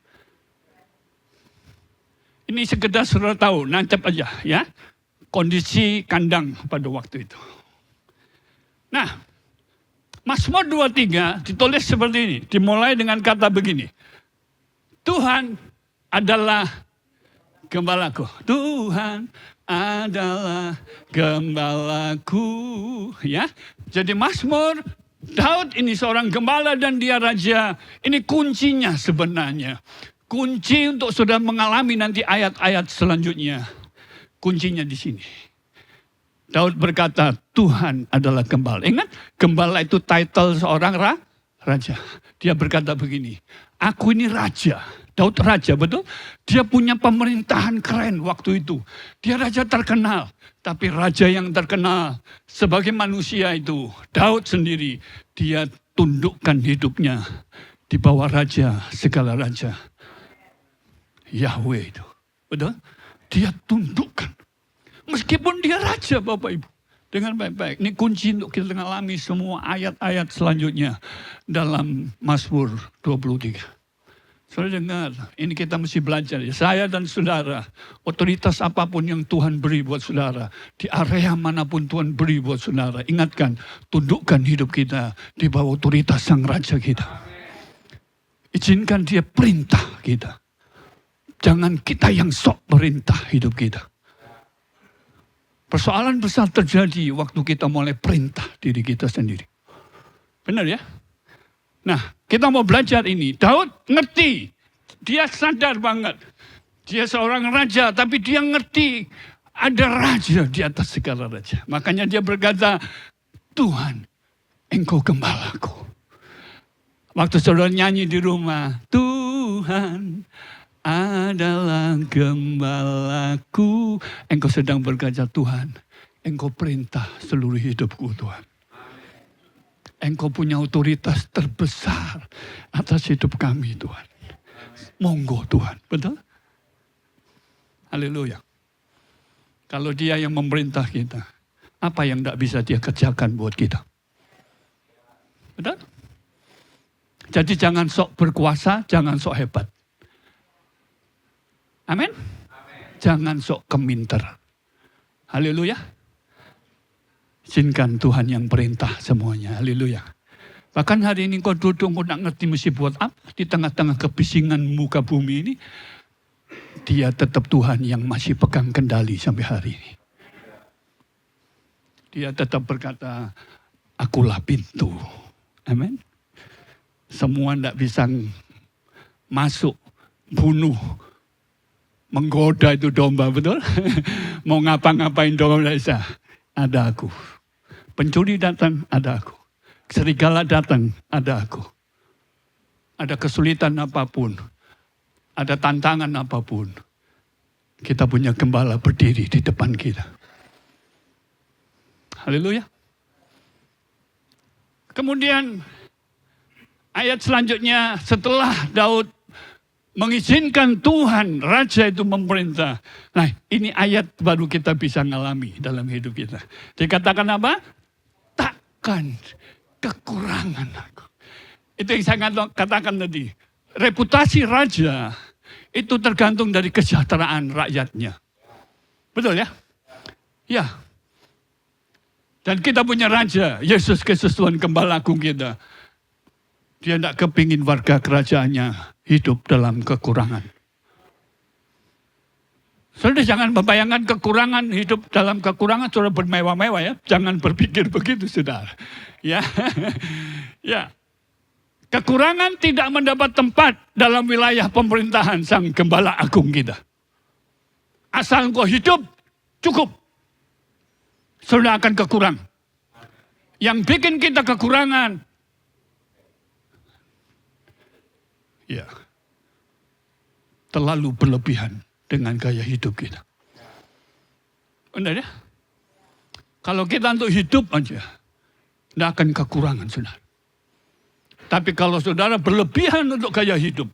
Ini sekedar saudara tahu, nancap aja ya. Kondisi kandang pada waktu itu. Nah, Mazmur 23 ditulis seperti ini. Dimulai dengan kata begini. Tuhan adalah gembalaku. Tuhan adalah gembalaku. Ya, jadi Mazmur, Daud ini seorang gembala dan dia raja. Ini kuncinya sebenarnya. Kunci untuk saudara mengalami nanti ayat-ayat selanjutnya. Kuncinya di sini. Daud berkata, Tuhan adalah gembala. Ingat, gembala itu title seorang raja. Dia berkata begini, aku ini raja. Daud raja, betul? Dia punya pemerintahan keren waktu itu. Dia raja terkenal. Tapi raja yang terkenal sebagai manusia itu, Daud sendiri, dia tundukkan hidupnya di bawah raja, segala raja. Yahweh itu. Betul? Dia tundukkan. Meskipun dia raja Bapak Ibu. Dengan baik-baik. Ini kunci untuk kita mengalami semua ayat-ayat selanjutnya dalam Mazmur 23. Saudara dengar, ini kita mesti belajar. Saya dan saudara, otoritas apapun yang Tuhan beri buat saudara, di area manapun Tuhan beri buat saudara, ingatkan, tundukkan hidup kita di bawah otoritas Sang Raja kita. Izinkan dia perintah kita. Jangan kita yang sok perintah hidup kita. Persoalan besar terjadi waktu kita mulai perintah diri kita sendiri. Benar ya? Nah, kita mau belajar ini. Daud ngerti. Dia sadar banget. Dia seorang raja, tapi dia ngerti ada raja di atas segala raja. Makanya dia berkata, Tuhan, Engkau gembalaku. Waktu saudara nyanyi di rumah, Tuhan adalah gembalaku. Engkau sedang berkata, Tuhan, Engkau perintah seluruh hidupku, Tuhan. Engkau punya otoritas terbesar atas hidup kami, Tuhan. Monggo, Tuhan. Betul? Haleluya. Kalau dia yang memerintah kita, apa yang tidak bisa dia kerjakan buat kita? Betul? Jadi jangan sok berkuasa, jangan sok hebat. Amin? Jangan sok keminter. Haleluya. Izinkan Tuhan yang perintah semuanya. Haleluya. Bahkan hari ini kau duduk, kau tak ngerti mesti buat apa. Di tengah-tengah kebisingan muka bumi ini, dia tetap Tuhan yang masih pegang kendali sampai hari ini. Dia tetap berkata, akulah pintu. Amin. Semua tidak bisa masuk, bunuh, menggoda itu domba, betul? Mau ngapa-ngapain domba tidak bisa. Ada aku. Pencuri datang, ada aku. Serigala datang, ada aku. Ada kesulitan apapun, ada tantangan apapun, kita punya gembala berdiri di depan kita. Haleluya. Kemudian ayat selanjutnya, setelah Daud mengizinkan Tuhan, Raja itu memerintah. Nah, ini ayat baru kita bisa ngalami dalam hidup kita. Dikatakan apa? Takkan kekurangan aku. Itu yang saya katakan tadi. Reputasi raja itu tergantung dari kesejahteraan rakyatnya. Betul ya? Ya. Dan kita punya raja, Yesus Kristus Tuhan Gembala Agung kita. Dia tidak kepingin warga kerajaannya hidup dalam kekurangan. Saudara jangan membayangkan kekurangan, hidup dalam kekurangan, saudara bermewah-mewah ya. Jangan berpikir begitu, saudara. Ya, ya. Kekurangan tidak mendapat tempat dalam wilayah pemerintahan Sang Gembala Agung kita. Asal engkau hidup, cukup. Saudara akan kekurang. Yang bikin kita kekurangan, ya, terlalu berlebihan dengan gaya hidup kita. Benar ya? Kalau kita untuk hidup aja, tidak akan kekurangan, saudara. Tapi kalau saudara berlebihan untuk gaya hidup,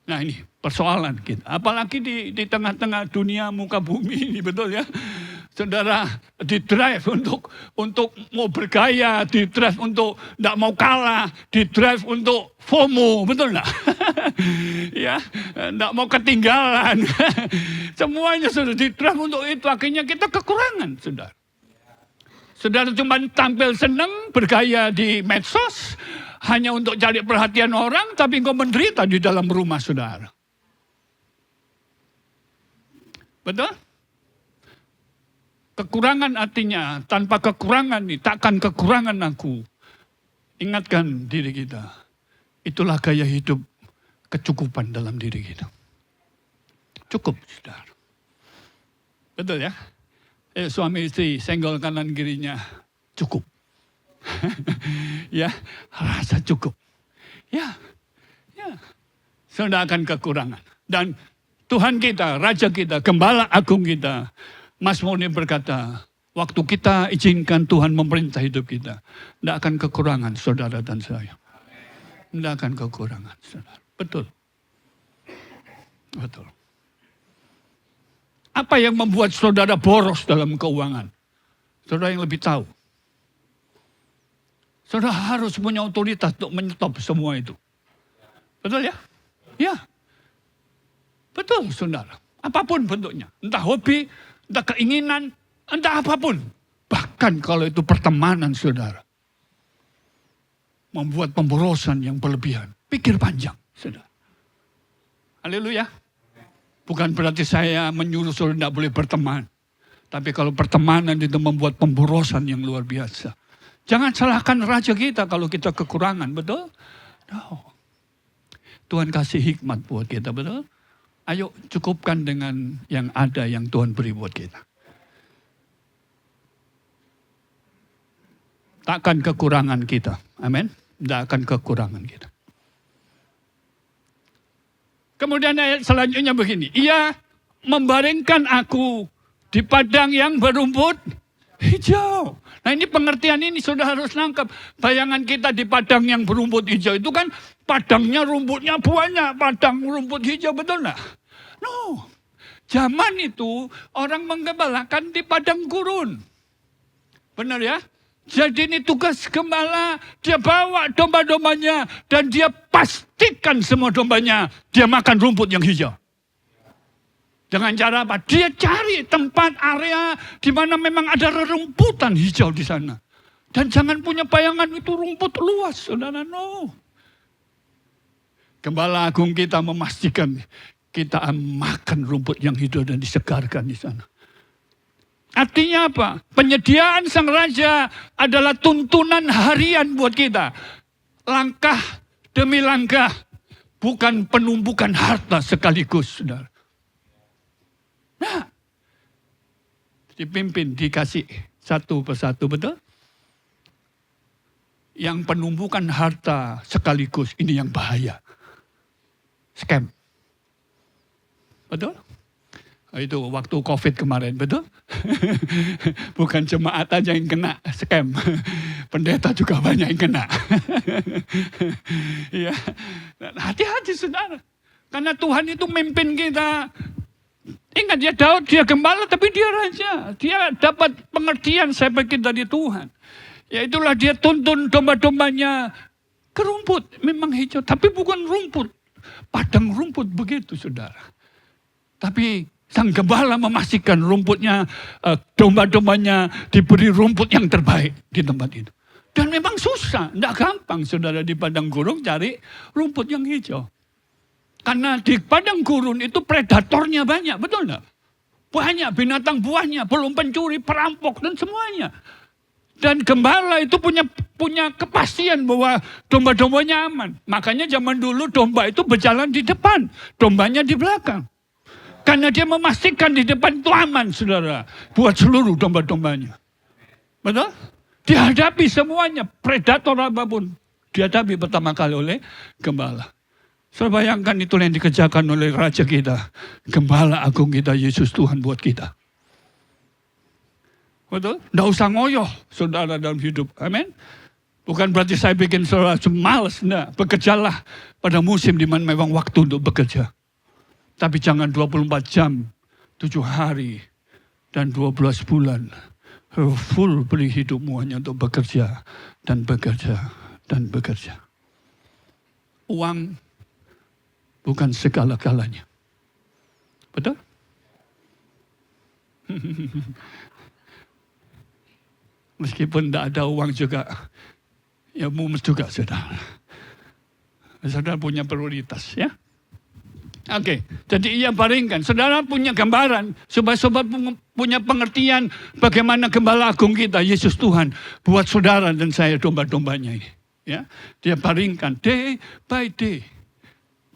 nah ini persoalan kita. Apalagi di tengah-tengah dunia muka bumi ini, betul ya? Saudara di-drive untuk mau bergaya, di-drive untuk tidak mau kalah, di-drive untuk FOMO, betul enggak? Ya, tidak mau ketinggalan. Semuanya sudah di-drive untuk itu, akhirnya kita kekurangan, saudara. Saudara cuma tampil senang, bergaya di medsos, hanya untuk cari perhatian orang, tapi engkau menderita di dalam rumah saudara. Betul? Kekurangan artinya, tanpa kekurangan ini, takkan kekurangan aku. Ingatkan diri kita. Itulah gaya hidup kecukupan dalam diri kita. Cukup, saudara. Betul ya? Suami istri senggol kanan kirinya, cukup. Ya, rasa cukup. Ya, saudara akan kekurangan. Dan Tuhan kita, Raja kita, Gembala Agung kita, Mazmur ini berkata, waktu kita izinkan Tuhan memerintah hidup kita, tidak akan kekurangan saudara dan saya. Tidak akan kekurangan saudara. Betul. Betul. Apa yang membuat saudara boros dalam keuangan? Saudara yang lebih tahu. Saudara harus punya otoritas untuk menyetop semua itu. Betul ya? Ya. Betul saudara. Apapun bentuknya. Entah hobi, entah keinginan, entah apapun. Bahkan kalau itu pertemanan saudara. Membuat pemborosan yang berlebihan. Pikir panjang saudara. Haleluya. Bukan berarti saya menyuruh saudara tidak boleh berteman. Tapi kalau pertemanan itu membuat pemborosan yang luar biasa. Jangan salahkan raja kita kalau kita kekurangan, betul? No. Tuhan kasih hikmat buat kita, betul? Ayo cukupkan dengan yang ada yang Tuhan beri buat kita. Takkan kekurangan kita. Amin. Tidak akan kekurangan kita. Kemudian ayat selanjutnya begini. Ia membaringkan aku di padang yang berumput hijau. Nah ini pengertian ini sudah harus nangkep. Bayangan kita di padang yang berumput hijau itu kan padangnya rumputnya banyak. Padang rumput hijau, betul enggak? No. Zaman itu orang menggembalakan di padang gurun. Benar ya? Jadi ini tugas gembala. Dia bawa domba-dombanya. Dan dia pastikan semua dombanya dia makan rumput yang hijau. Dengan cara apa? Dia cari tempat area di mana memang ada rerumputan hijau di sana. Dan jangan punya bayangan itu rumput luas, saudara. No. Gembala agung kita memastikan kita makan rumput yang hidup dan disegarkan di sana. Artinya apa? Penyediaan sang raja adalah tuntunan harian buat kita. Langkah demi langkah, bukan penumpukan harta sekaligus, saudara. Nah, dipimpin, dikasih satu persatu, betul? Yang penumpukan harta sekaligus, ini yang bahaya. Scam. Betul? Itu waktu COVID kemarin, betul? Bukan jemaat aja yang kena scam. Pendeta juga banyak yang kena. Ya. Hati-hati saudara. Karena Tuhan itu memimpin kita. Ingat dia Daud, dia gembala tapi dia raja. Dia dapat pengertian saya pikir dari Tuhan. Ya itulah dia tuntun domba-dombanya ke rumput. Memang hijau, tapi bukan rumput. Padang rumput begitu saudara. Tapi sang gembala memastikan rumputnya, domba-dombanya diberi rumput yang terbaik di tempat itu. Dan memang susah, tidak gampang saudara di padang gurun cari rumput yang hijau. Karena di padang gurun itu predatornya banyak, betul tidak? Banyak binatang buahnya, belum pencuri, perampok dan semuanya. Dan gembala itu punya kepastian bahwa domba-dombanya aman. Makanya zaman dulu domba itu berjalan di depan, dombanya di belakang. Karena dia memastikan di depan itu aman, saudara. Buat seluruh domba-dombanya. Betul? Dihadapi semuanya, predator apapun. Dihadapi pertama kali oleh gembala. Saudara bayangkan itu yang dikerjakan oleh Raja kita. Gembala agung kita, Yesus Tuhan buat kita. Betul? Tidak usah ngoyoh, saudara dalam hidup. Amin. Bukan berarti saya bikin saudara malas. Tidak. Bekerjalah pada musim di mana memang waktu untuk bekerja. Tapi jangan 24 jam, 7 hari, dan 12 bulan. Full beri hidupmu hanya untuk bekerja, dan bekerja, dan bekerja. Uang bukan segala-galanya. Betul? Meskipun tidak ada uang juga, ya mumet juga saudara. Saudara punya prioritas ya. Oke, jadi ia baringkan. Saudara punya gambaran, supaya sobat punya pengertian bagaimana gembala agung kita, Yesus Tuhan, buat saudara dan saya domba-dombanya ini. Ya, dia baringkan day by day.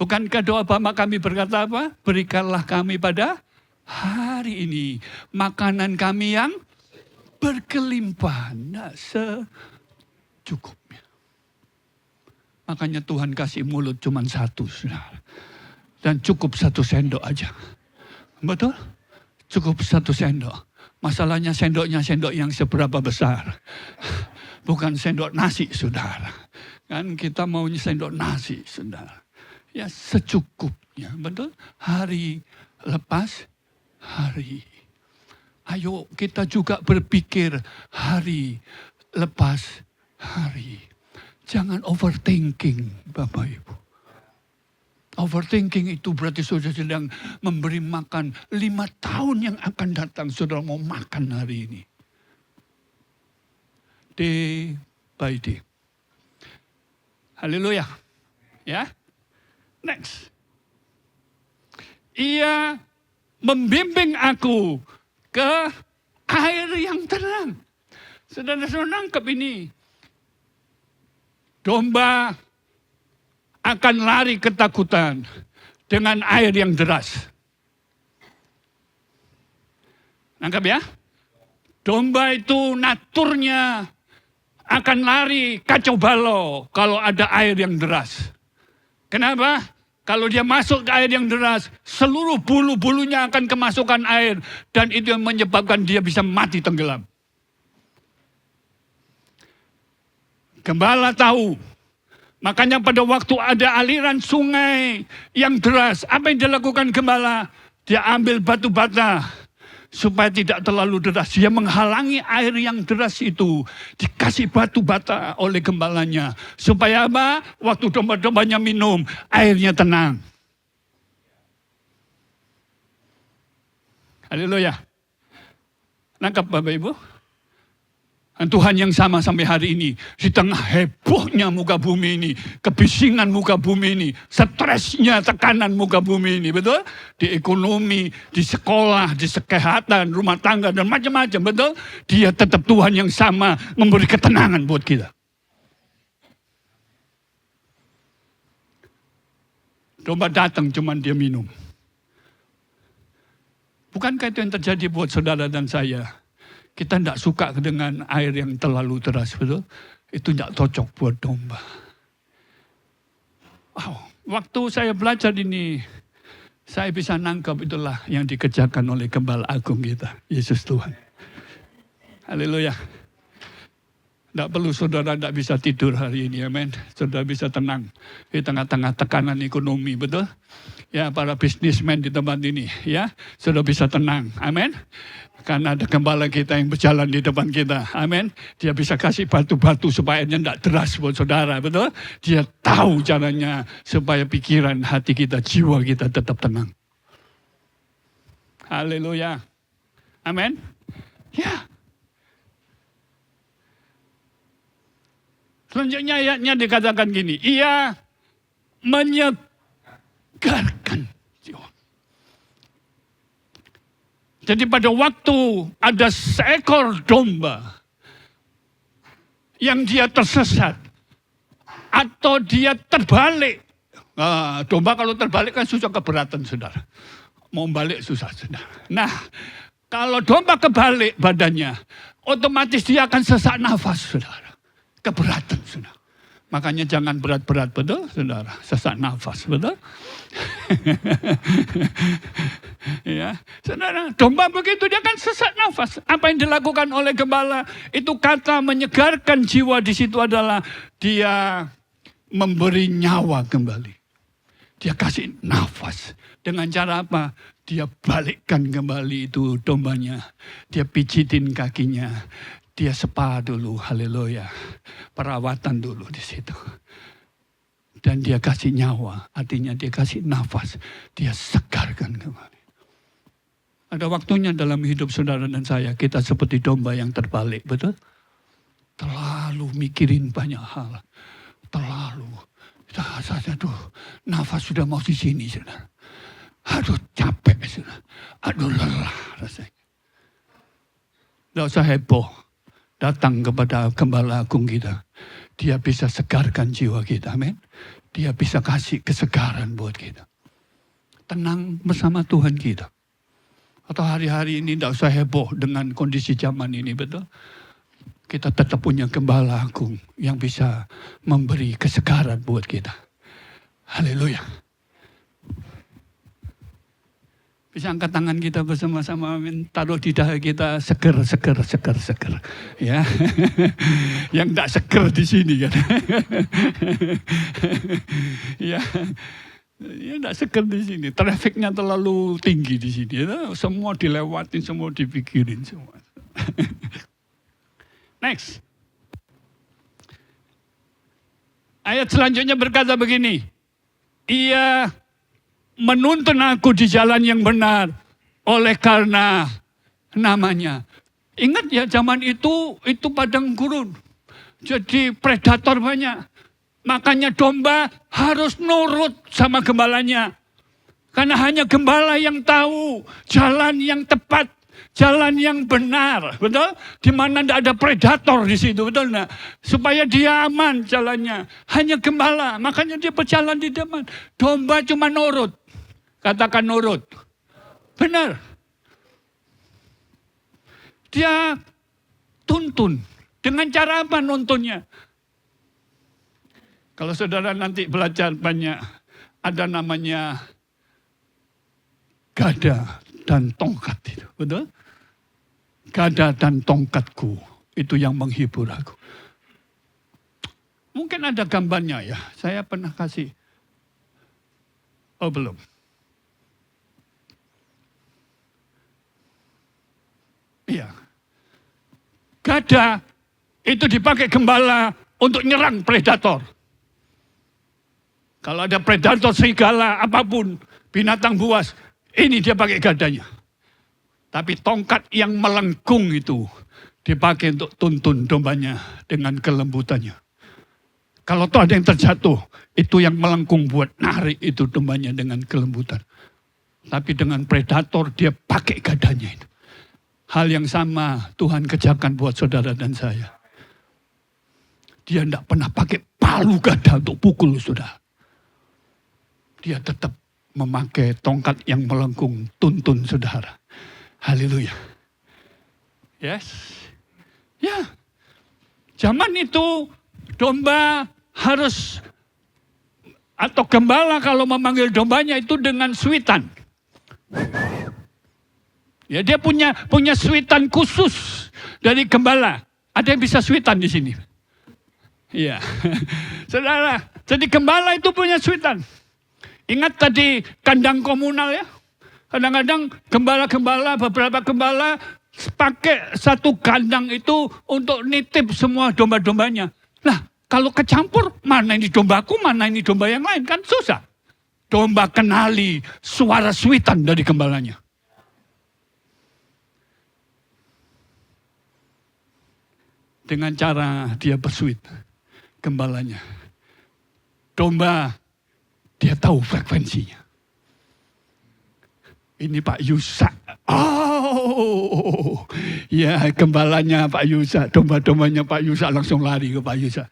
Bukankah doa Bapa kami berkata apa? Berikanlah kami pada hari ini makanan kami yang berkelimpahan, secukupnya. Makanya Tuhan kasih mulut cuma satu, saudara. Dan cukup 1 sendok aja. Betul? Cukup 1 sendok. Masalahnya sendoknya sendok yang seberapa besar. Bukan sendok nasi, saudara. Kan kita maunya sendok nasi, saudara. Ya secukupnya. Betul? Hari lepas hari. Ayo kita juga berpikir hari lepas hari. Jangan overthinking, Bapak Ibu. Overthinking itu berarti saudara sedang memberi makan 5 tahun yang akan datang. Saudara mau makan hari ini. Day by day. Haleluya. Ya. Next. Ia membimbing aku ke air yang tenang. Saudara-saudara nangkep ini. Domba akan lari ketakutan dengan air yang deras. Nangkap ya? Domba itu naturnya akan lari kacau balau kalau ada air yang deras. Kenapa? Kalau dia masuk ke air yang deras, seluruh bulu-bulunya akan kemasukan air. Dan itu yang menyebabkan dia bisa mati tenggelam. Gembala tahu. Makanya pada waktu ada aliran sungai yang deras, apa yang dilakukan gembala? Dia ambil batu bata supaya tidak terlalu deras. Dia menghalangi air yang deras itu. Dikasih batu bata oleh gembalanya. Supaya apa? Waktu domba-dombanya minum, airnya tenang. Haleluya. Nangkap Bapak Ibu? Dan Tuhan yang sama sampai hari ini, di tengah hebohnya muka bumi ini, kebisingan muka bumi ini, stresnya, tekanan muka bumi ini, betul? Di ekonomi, di sekolah, di kesehatan, rumah tangga, dan macam-macam, betul? Dia tetap Tuhan yang sama, memberi ketenangan buat kita. Domba datang, cuman dia minum. Bukankah itu yang terjadi buat saudara dan saya? Kita tidak suka dengan air yang terlalu deras, betul? Itu tidak cocok buat domba. Wow, waktu saya belajar ini, saya bisa nangkap itulah yang dikerjakan oleh Gembala Agung kita, Yesus Tuhan. Haleluya. Tidak perlu saudara tidak bisa tidur hari ini, amin. Saudara bisa tenang di tengah-tengah tekanan ekonomi, betul? Ya, para bisnismen di tempat ini, ya, saudara bisa tenang, amin. Karena ada gembala kita yang berjalan di depan kita, amin. Dia bisa kasih batu-batu supaya dia tidak deras buat saudara, betul? Dia tahu caranya supaya pikiran, hati kita, jiwa kita tetap tenang. Haleluya, amin. Ya. Selanjutnya ayatnya dikatakan gini, ia menyegarkan jiwa. Jadi pada waktu ada seekor domba yang dia tersesat atau dia terbalik. Nah, domba kalau terbalik kan susah, keberatan saudara. Mau balik susah saudara. Nah, kalau domba kebalik badannya, otomatis dia akan sesak nafas saudara. Keberatan saudara. Makanya jangan berat-berat, betul saudara? Sesak nafas, betul? Ya, saudara, domba begitu dia kan sesak nafas. Apa yang dilakukan oleh gembala itu kata menyegarkan jiwa di situ adalah dia memberi nyawa kembali. Dia kasih nafas. Dengan cara apa? Dia balikkan kembali itu dombanya. Dia pijitin kakinya. Dia spa dulu, haleluya. Perawatan dulu di situ. Dan dia kasih nyawa, artinya dia kasih nafas. Dia segarkan kembali. Ada waktunya dalam hidup saudara dan saya, kita seperti domba yang terbalik, betul? Terlalu mikirin banyak hal. Terlalu. Aduh, nafas sudah mau di sini, saudara. Aduh, capek, saudara. Aduh, lelah rasanya. Tidak usah heboh. Datang kepada Gembala Agung kita. Dia bisa segarkan jiwa kita, amin. Dia bisa kasih kesegaran buat kita. Tenang bersama Tuhan kita. Atau hari-hari ini tidak usah heboh dengan kondisi zaman ini, betul? Kita tetap punya Gembala Agung yang bisa memberi kesegaran buat kita. Haleluya. Bisa angkat tangan kita bersama-sama, taruh di dahi kita, seger. Ya, yang tidak seger di sini kan. Ya, tidak seger di sini. Trafiknya terlalu tinggi di sini. Ya. Semua dilewatin, semua dipikirin semua. Next. Ayat selanjutnya berkata begini. Ia menuntun aku di jalan yang benar oleh karena namanya. Ingat ya, zaman itu padang gurun. Jadi predator banyak. Makanya domba harus nurut sama gembalanya. Karena hanya gembala yang tahu jalan yang tepat, jalan yang benar, betul? Di mana tidak ada predator di situ, betul enggak? Supaya dia aman jalannya. Hanya gembala, makanya dia berjalan di depan. Domba cuma nurut. Katakan nurut. Benar. Dia tuntun. Dengan cara apa nuntunnya? Kalau saudara nanti belajar banyak, ada namanya gada dan tongkat itu, betul? Gada dan tongkatku, itu yang menghibur aku. Mungkin ada gambarnya ya, saya pernah kasih. Oh belum. Iya. Gada itu dipakai gembala untuk nyerang predator. Kalau ada predator serigala apapun, binatang buas, ini dia pakai gadanya. Tapi tongkat yang melengkung itu dipakai untuk tuntun dombanya dengan kelembutannya. Kalau tuh ada yang terjatuh, itu yang melengkung buat narik itu dombanya dengan kelembutan. Tapi dengan predator dia pakai gadanya itu. Hal yang sama Tuhan kerjakan buat saudara dan saya. Dia tidak pernah pakai palu gada untuk pukul saudara. Dia tetap memakai tongkat yang melengkung tuntun saudara. Haleluya. Yes. Ya. Zaman itu domba harus atau gembala kalau memanggil dombanya itu dengan suitan. Ya, dia punya suitan khusus dari gembala. Ada yang bisa suitan di sini? Iya. Saudara, jadi gembala itu punya suitan. Ingat tadi kandang komunal ya? Kadang-kadang gembala-gembala, beberapa gembala pakai satu kandang itu untuk nitip semua domba-dombanya. Nah, kalau kecampur, mana ini dombaku, mana ini domba yang lain, kan susah. Domba kenali suara suitan dari gembalanya. Dengan cara dia bersuit gembalanya. Domba, dia tahu frekuensinya. Ini Pak Yusak. Oh, ya gembalanya Pak Yusak, domba-dombanya Pak Yusak langsung lari ke Pak Yusak.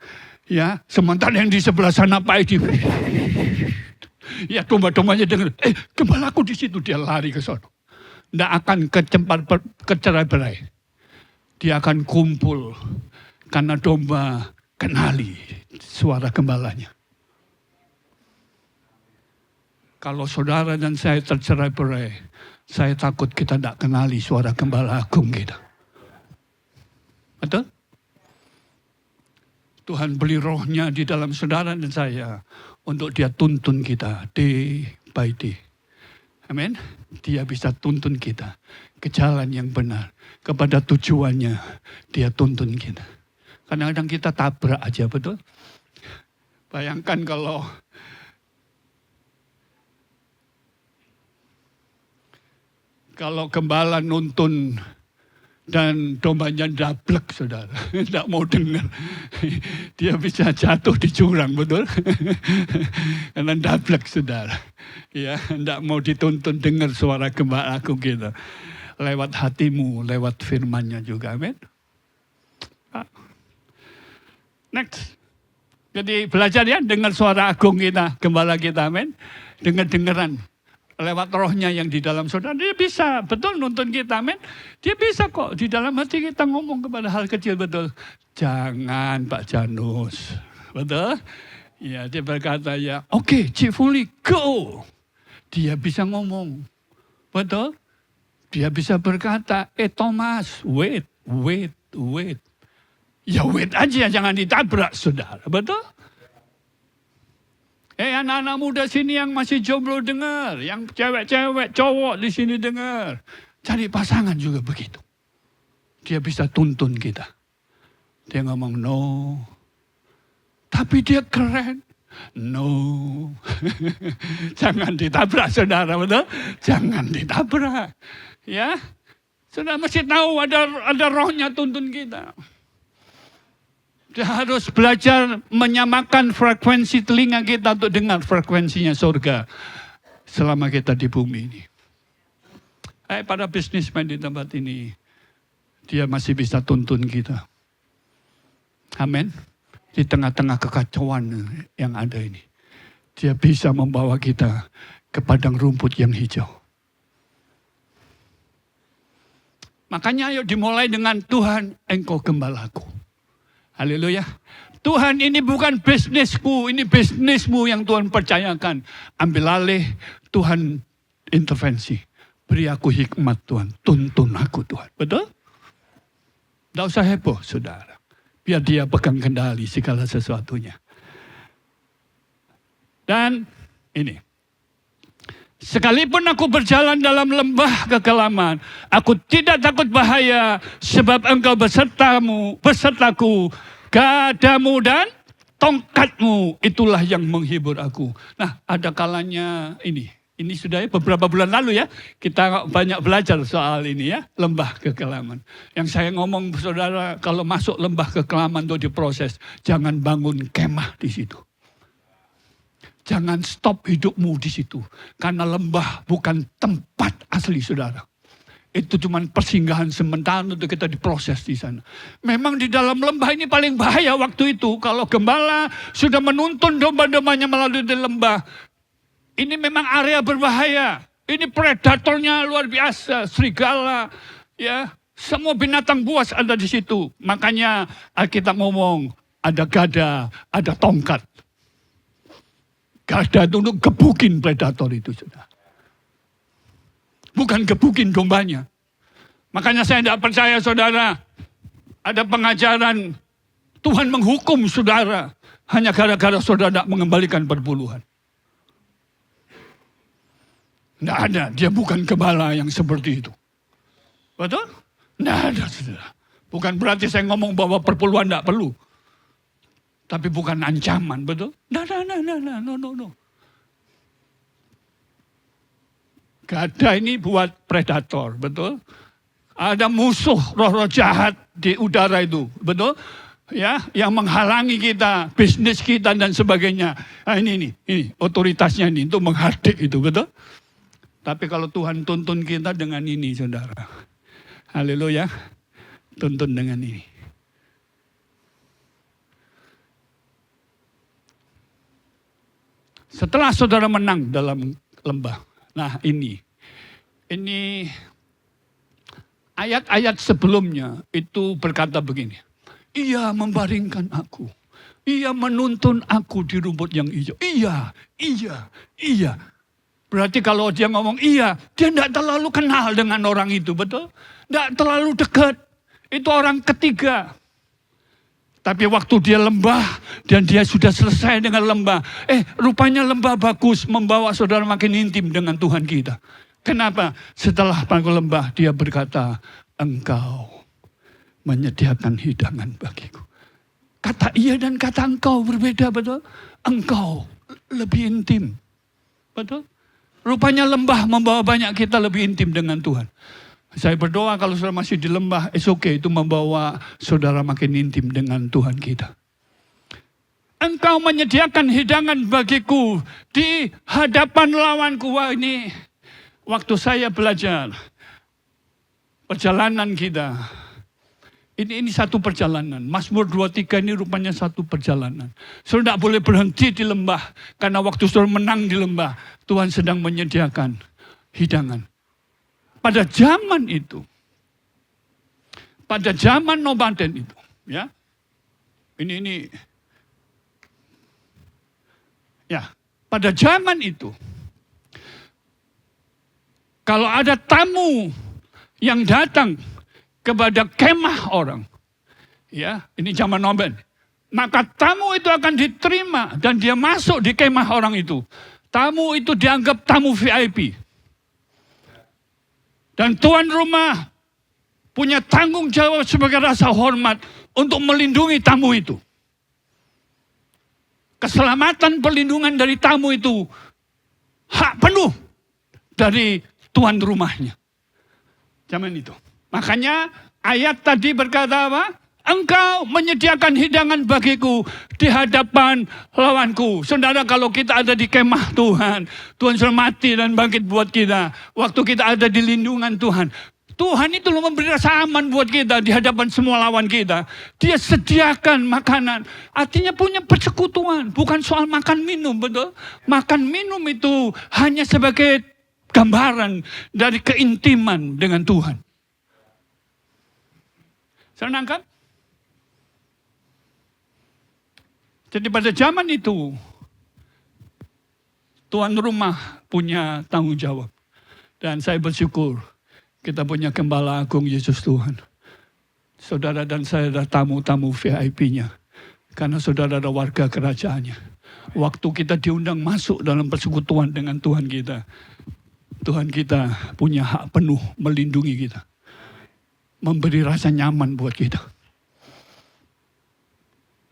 Ya, sementara yang di sebelah sana Pak Edi. Ya, domba-dombanya dengar, gembalaku di situ, dia lari ke sana. Tidak akan kecerai-berai. Dia akan kumpul karena domba kenali suara gembalanya. Kalau saudara dan saya tercerai-berai, saya takut kita tidak kenali suara gembala agung kita. Betul? Tuhan beli rohnya di dalam saudara dan saya untuk dia tuntun kita day by day. Amin. Dia bisa tuntun kita ke jalan yang benar. Kepada tujuannya dia tuntun kita. Kadang-kadang kita tabrak aja, betul? Bayangkan kalau gembala nuntun dan dombanya dablek, saudara. Tidak mau dengar. Dia bisa jatuh di jurang, betul? Karena dablek, saudara. Ya, tidak mau dituntun dengar suara gembala aku gitu. Lewat hatimu, lewat firman-Nya juga, amin. Next. Jadi belajar ya, dengar suara agung kita, gembala kita, amin. Dengar-dengaran. Lewat rohnya yang di dalam saudara, dia bisa betul nuntun kita, amin. Dia bisa kok di dalam hati kita ngomong kepada hal kecil, betul. Jangan Pak Janus, betul. Ya, dia berkata ya, oke, Cifuli, go. Dia bisa ngomong, betul. Dia bisa berkata, Thomas, wait. Ya wait aja, jangan ditabrak, saudara, betul. Anak-anak muda sini yang masih jomblo dengar, yang cewek-cewek, cowok di sini dengar. Cari pasangan juga begitu. Dia bisa tuntun kita. Dia ngomong no. Tapi dia keren. No. Jangan ditabrak, saudara, betul? Jangan ditabrak. Ya. Saudara mesti tahu ada rohnya tuntun kita. Dia harus belajar menyamakan frekuensi telinga kita untuk dengar frekuensinya surga selama kita di bumi ini. Para bisnismen di tempat ini, dia masih bisa tuntun kita. Amin. Di tengah-tengah kekacauan yang ada ini, dia bisa membawa kita ke padang rumput yang hijau. Makanya ayo dimulai dengan Tuhan, Engkau gembalaku. Haleluya. Tuhan, ini bukan bisnisku, ini bisnismu yang Tuhan percayakan. Ambil alih, Tuhan intervensi. Beri aku hikmat Tuhan, tuntun aku Tuhan. Betul? Tidak usah heboh, saudara. Biar dia pegang kendali segala sesuatunya. Dan ini. Sekalipun aku berjalan dalam lembah kekelaman, aku tidak takut bahaya, sebab engkau besertaku, gadamu dan tongkatmu, itulah yang menghibur aku. Nah, ada kalanya ini, Ini sudah beberapa bulan lalu ya, kita banyak belajar soal ini ya, lembah kekelaman. Yang saya ngomong saudara, kalau masuk lembah kekelaman untuk diproses, jangan bangun kemah di situ. Jangan stop hidupmu di situ. Karena lembah bukan tempat asli saudara. Itu cuma persinggahan sementara untuk kita diproses di sana. Memang di dalam lembah ini paling bahaya waktu itu. Kalau gembala sudah menuntun domba-dombanya melalui lembah. Ini memang area berbahaya. Ini predatornya luar biasa. Serigala, ya, semua binatang buas ada di situ. Makanya Alkitab ngomong, ada gada, ada tongkat. Gada itu untuk gebukin predator itu, sudah. Bukan gebukin dombanya. Makanya saya tidak percaya saudara, ada pengajaran Tuhan menghukum saudara hanya gara-gara saudara tidak mengembalikan perpuluhan. Tidak ada, dia bukan gembala yang seperti itu. Betul? Tidak ada, saudara. Bukan berarti saya ngomong bahwa perpuluhan tidak perlu. Tapi bukan ancaman, betul? No. Gada ini buat predator, betul? Ada musuh roh-roh jahat di udara itu, betul? Ya, yang menghalangi kita, bisnis kita dan sebagainya. Nah, ini otoritasnya ini untuk menghadik itu, betul? Tapi kalau Tuhan tuntun kita dengan ini, saudara. Haleluya. Tuntun dengan ini. Setelah saudara menang dalam lembah. Nah ini ayat-ayat sebelumnya itu berkata begini. Ia membaringkan aku. Ia menuntun aku di rumput yang hijau. Iya. Berarti kalau dia ngomong iya, dia tidak terlalu kenal dengan orang itu, betul? Tidak terlalu dekat. Itu orang ketiga. Tapi waktu dia lembah dan dia sudah selesai dengan lembah. Rupanya lembah bagus membawa saudara makin intim dengan Tuhan kita. Kenapa? Setelah panggung lembah dia berkata, engkau menyediakan hidangan bagiku. Kata iya dan kata engkau berbeda, betul? Engkau lebih intim. Betul? Rupanya lembah membawa banyak kita lebih intim dengan Tuhan. Saya berdoa kalau saudara masih di lembah, itu membawa saudara makin intim dengan Tuhan kita. Engkau menyediakan hidangan bagiku di hadapan lawanku. Wah, ini waktu saya belajar perjalanan kita. Ini satu perjalanan. Mazmur 23 ini rupanya satu perjalanan. Saudara tidak boleh berhenti di lembah. Karena waktu saudara menang di lembah, Tuhan sedang menyediakan hidangan. Pada zaman itu, pada zaman nomaden itu, ya, pada zaman itu, kalau ada tamu yang datang kepada kemah orang, ya, ini zaman nomaden, maka tamu itu akan diterima dan dia masuk di kemah orang itu. Tamu itu dianggap tamu VIP. Dan tuan rumah punya tanggung jawab sebagai rasa hormat untuk melindungi tamu itu. Keselamatan perlindungan dari tamu itu hak penuh dari tuan rumahnya. Zaman itu. Makanya ayat tadi berkata apa? Engkau menyediakan hidangan bagiku di hadapan lawanku. Saudara, kalau kita ada di kemah Tuhan, Tuhan sudah mati dan bangkit buat kita. Waktu kita ada di lindungan Tuhan, Tuhan itu memberi rasa aman buat kita di hadapan semua lawan kita. Dia sediakan makanan. Artinya punya persekutuan. Bukan soal makan minum, betul? Makan minum itu hanya sebagai gambaran dari keintiman dengan Tuhan. Saya nangkap? Jadi pada zaman itu, tuan rumah punya tanggung jawab. Dan saya bersyukur kita punya Gembala Agung Yesus Tuhan. Saudara dan saya adalah tamu-tamu VIP-nya. Karena saudara adalah warga kerajaannya. Waktu kita diundang masuk dalam persekutuan dengan Tuhan kita, Tuhan kita punya hak penuh melindungi kita. Memberi rasa nyaman buat kita.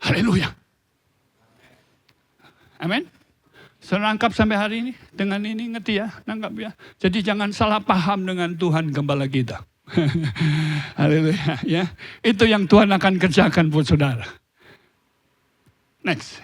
Haleluya. Amin. Serangkap sampai hari ini dengan ini, ngerti ya, nangkap ya. Jadi jangan salah paham dengan Tuhan gembala kita. Haleluya ya. Itu yang Tuhan akan kerjakan buat saudara. Next.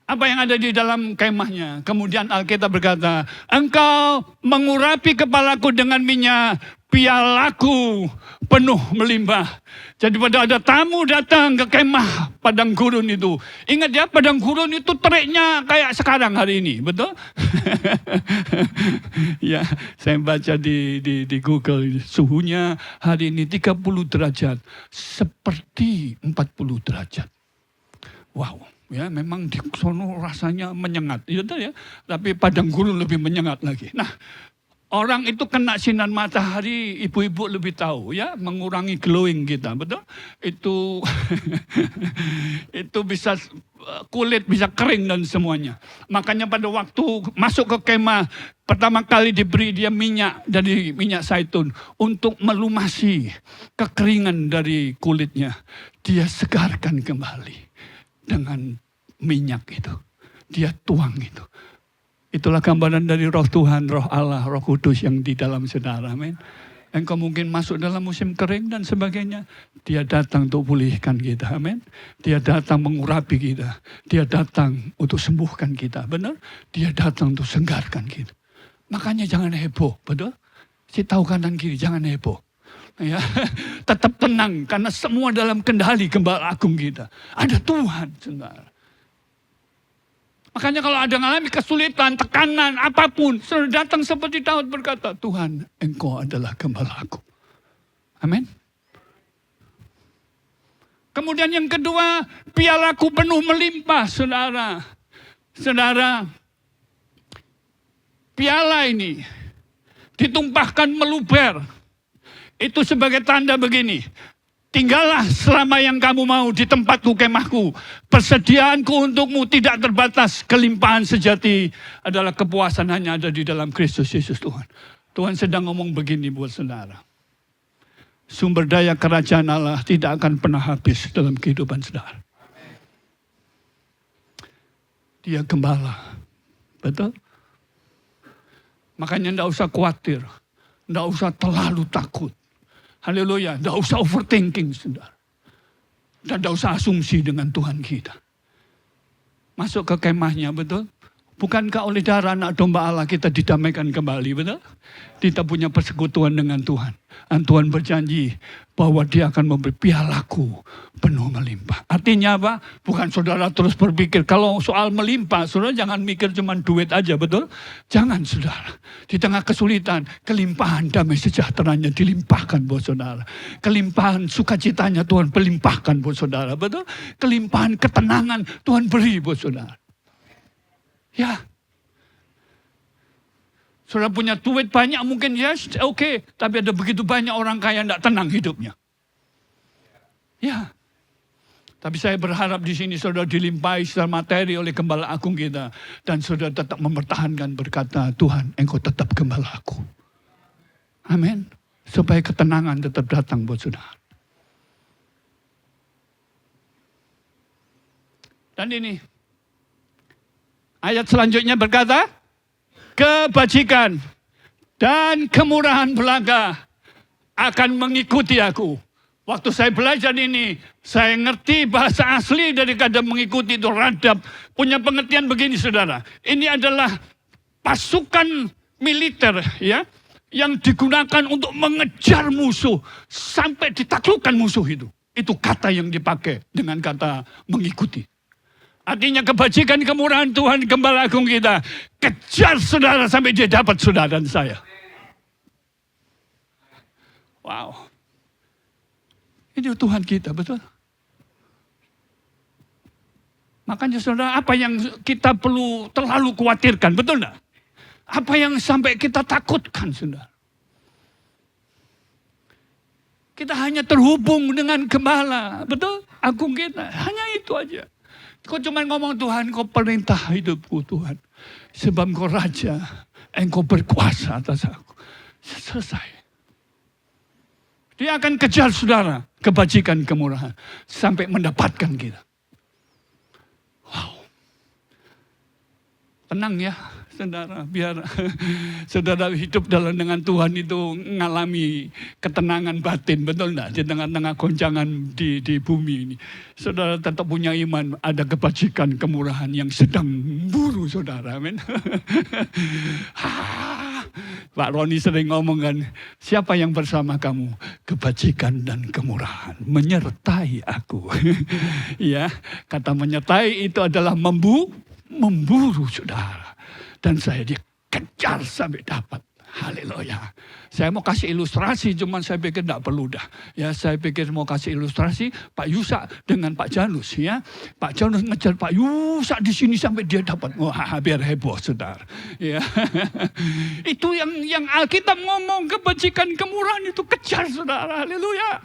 Apa yang ada di dalam kemahnya? Kemudian Alkitab berkata, engkau mengurapi kepalaku dengan minyak, pialaku penuh melimpah. Jadi pada ada tamu datang ke kemah padang gurun itu. Ingat ya, padang gurun itu teriknya kayak sekarang hari ini, betul? Ya, saya baca di Google, suhunya hari ini 30 derajat, seperti 40 derajat. Wow. Ya, memang di sono rasanya menyengat, ya, tapi padang gurun lebih menyengat lagi. Nah, orang itu kena sinar matahari, ibu-ibu lebih tahu, ya, mengurangi glowing kita, betul? Itu itu bisa kulit bisa kering dan semuanya. Makanya pada waktu masuk ke kemah pertama kali diberi dia minyak dari minyak zaitun untuk melumasi kekeringan dari kulitnya. Dia segarkan kembali. Dengan minyak itu. Dia tuang itu. Itulah gambaran dari roh Tuhan, roh Allah, roh kudus yang di dalam saudara. Amin. Engkau mungkin masuk dalam musim kering dan sebagainya. Dia datang untuk pulihkan kita. Amin. Dia datang mengurapi kita. Dia datang untuk sembuhkan kita. Benar? Dia datang untuk segarkan kita. Makanya jangan heboh. Betul? Si tahu kanan kiri, jangan heboh. Ya, tetap tenang karena semua dalam kendali gembala agung kita. Ada Tuhan, saudara. Makanya kalau ada mengalami kesulitan, tekanan, apapun, saudara datang seperti Daud berkata, Tuhan, Engkau adalah gembala agung. Amin. Kemudian yang kedua, pialaku penuh melimpah, saudara. Saudara, piala ini ditumpahkan meluber. Itu sebagai tanda begini. Tinggallah selama yang kamu mau di tempatku kemahku. Persediaanku untukmu tidak terbatas. Kelimpahan sejati adalah kepuasan hanya ada di dalam Kristus Yesus Tuhan. Tuhan sedang ngomong begini buat saudara. Sumber daya kerajaan Allah tidak akan pernah habis dalam kehidupan saudara. Dia gembala. Betul? Makanya tidak usah khawatir. Tidak usah terlalu takut. Haleluya, tidak usah overthinking, saudara. Dan tidak usah asumsi dengan Tuhan kita. Masuk ke kemahnya, betul? Bukankah oleh darah anak domba Allah kita didamaikan kembali, betul? Kita punya persekutuan dengan Tuhan. Dan Tuhan berjanji bahwa dia akan memberi pialaku penuh melimpah. Artinya apa? Bukan saudara terus berpikir, kalau soal melimpah, saudara jangan mikir cuma duit aja, betul? Jangan, saudara. Di tengah kesulitan, kelimpahan damai sejahteranya dilimpahkan buat saudara. Kelimpahan sukacitanya Tuhan pelimpahkan buat saudara, betul? Kelimpahan ketenangan Tuhan beri buat saudara. Ya. Saudara punya duit banyak mungkin ya oke. Tapi ada begitu banyak orang kaya tidak tenang hidupnya. Ya. Tapi saya berharap di sini saudara dilimpahi secara materi oleh gembala agung kita. Dan saudara tetap mempertahankan berkata, Tuhan Engkau tetap gembala aku. Amin. Supaya ketenangan tetap datang buat saudara. Dan ini. Ayat selanjutnya berkata, kebajikan dan kemurahan belaka akan mengikuti aku. Waktu saya belajar ini, saya ngerti bahasa asli dari kata mengikuti itu radab. Punya pengertian begini saudara. Ini adalah pasukan militer ya, yang digunakan untuk mengejar musuh sampai ditaklukkan musuh itu. Itu kata yang dipakai dengan kata mengikuti. Artinya kebajikan kemurahan Tuhan gembala agung kita. Kejar saudara sampai dia dapat saudara dan saya. Wow. Ini Tuhan kita, betul? Makanya saudara, apa yang kita perlu terlalu khawatirkan, betul enggak? Apa yang sampai kita takutkan, saudara? Kita hanya terhubung dengan gembala, betul? Agung kita, hanya itu aja. Kau cuma ngomong Tuhan, Kau perintah hidupku Tuhan. Sebab Kau raja, Engkau berkuasa atas aku. Selesai. Dia akan kejar saudara, kebajikan kemurahan. Sampai mendapatkan kita. Wow. Tenang ya, saudara. Biar saudara hidup dengan Tuhan itu mengalami ketenangan batin. Betul enggak? Di tengah-tengah goncangan di bumi ini. Saudara tetap punya iman. Ada kebajikan, kemurahan yang sedang memburu saudara. Amin. Pak Roni sering ngomong kan, siapa yang bersama kamu? Kebajikan dan kemurahan menyertai aku. Ya, kata menyertai itu adalah memburu saudara. Dan saya dikejar sampai dapat. Haleluya. Saya mau kasih ilustrasi, cuman saya pikir tidak perlu dah. Ya, saya pikir mau kasih ilustrasi Pak Yusak dengan Pak Janus. Ya, Pak Janus ngejar Pak Yusak di sini sampai dia dapat. Wah, biar heboh saudara. Ya, itu yang Alkitab ngomong kebajikan kemurahan itu kejar saudara. Haleluya.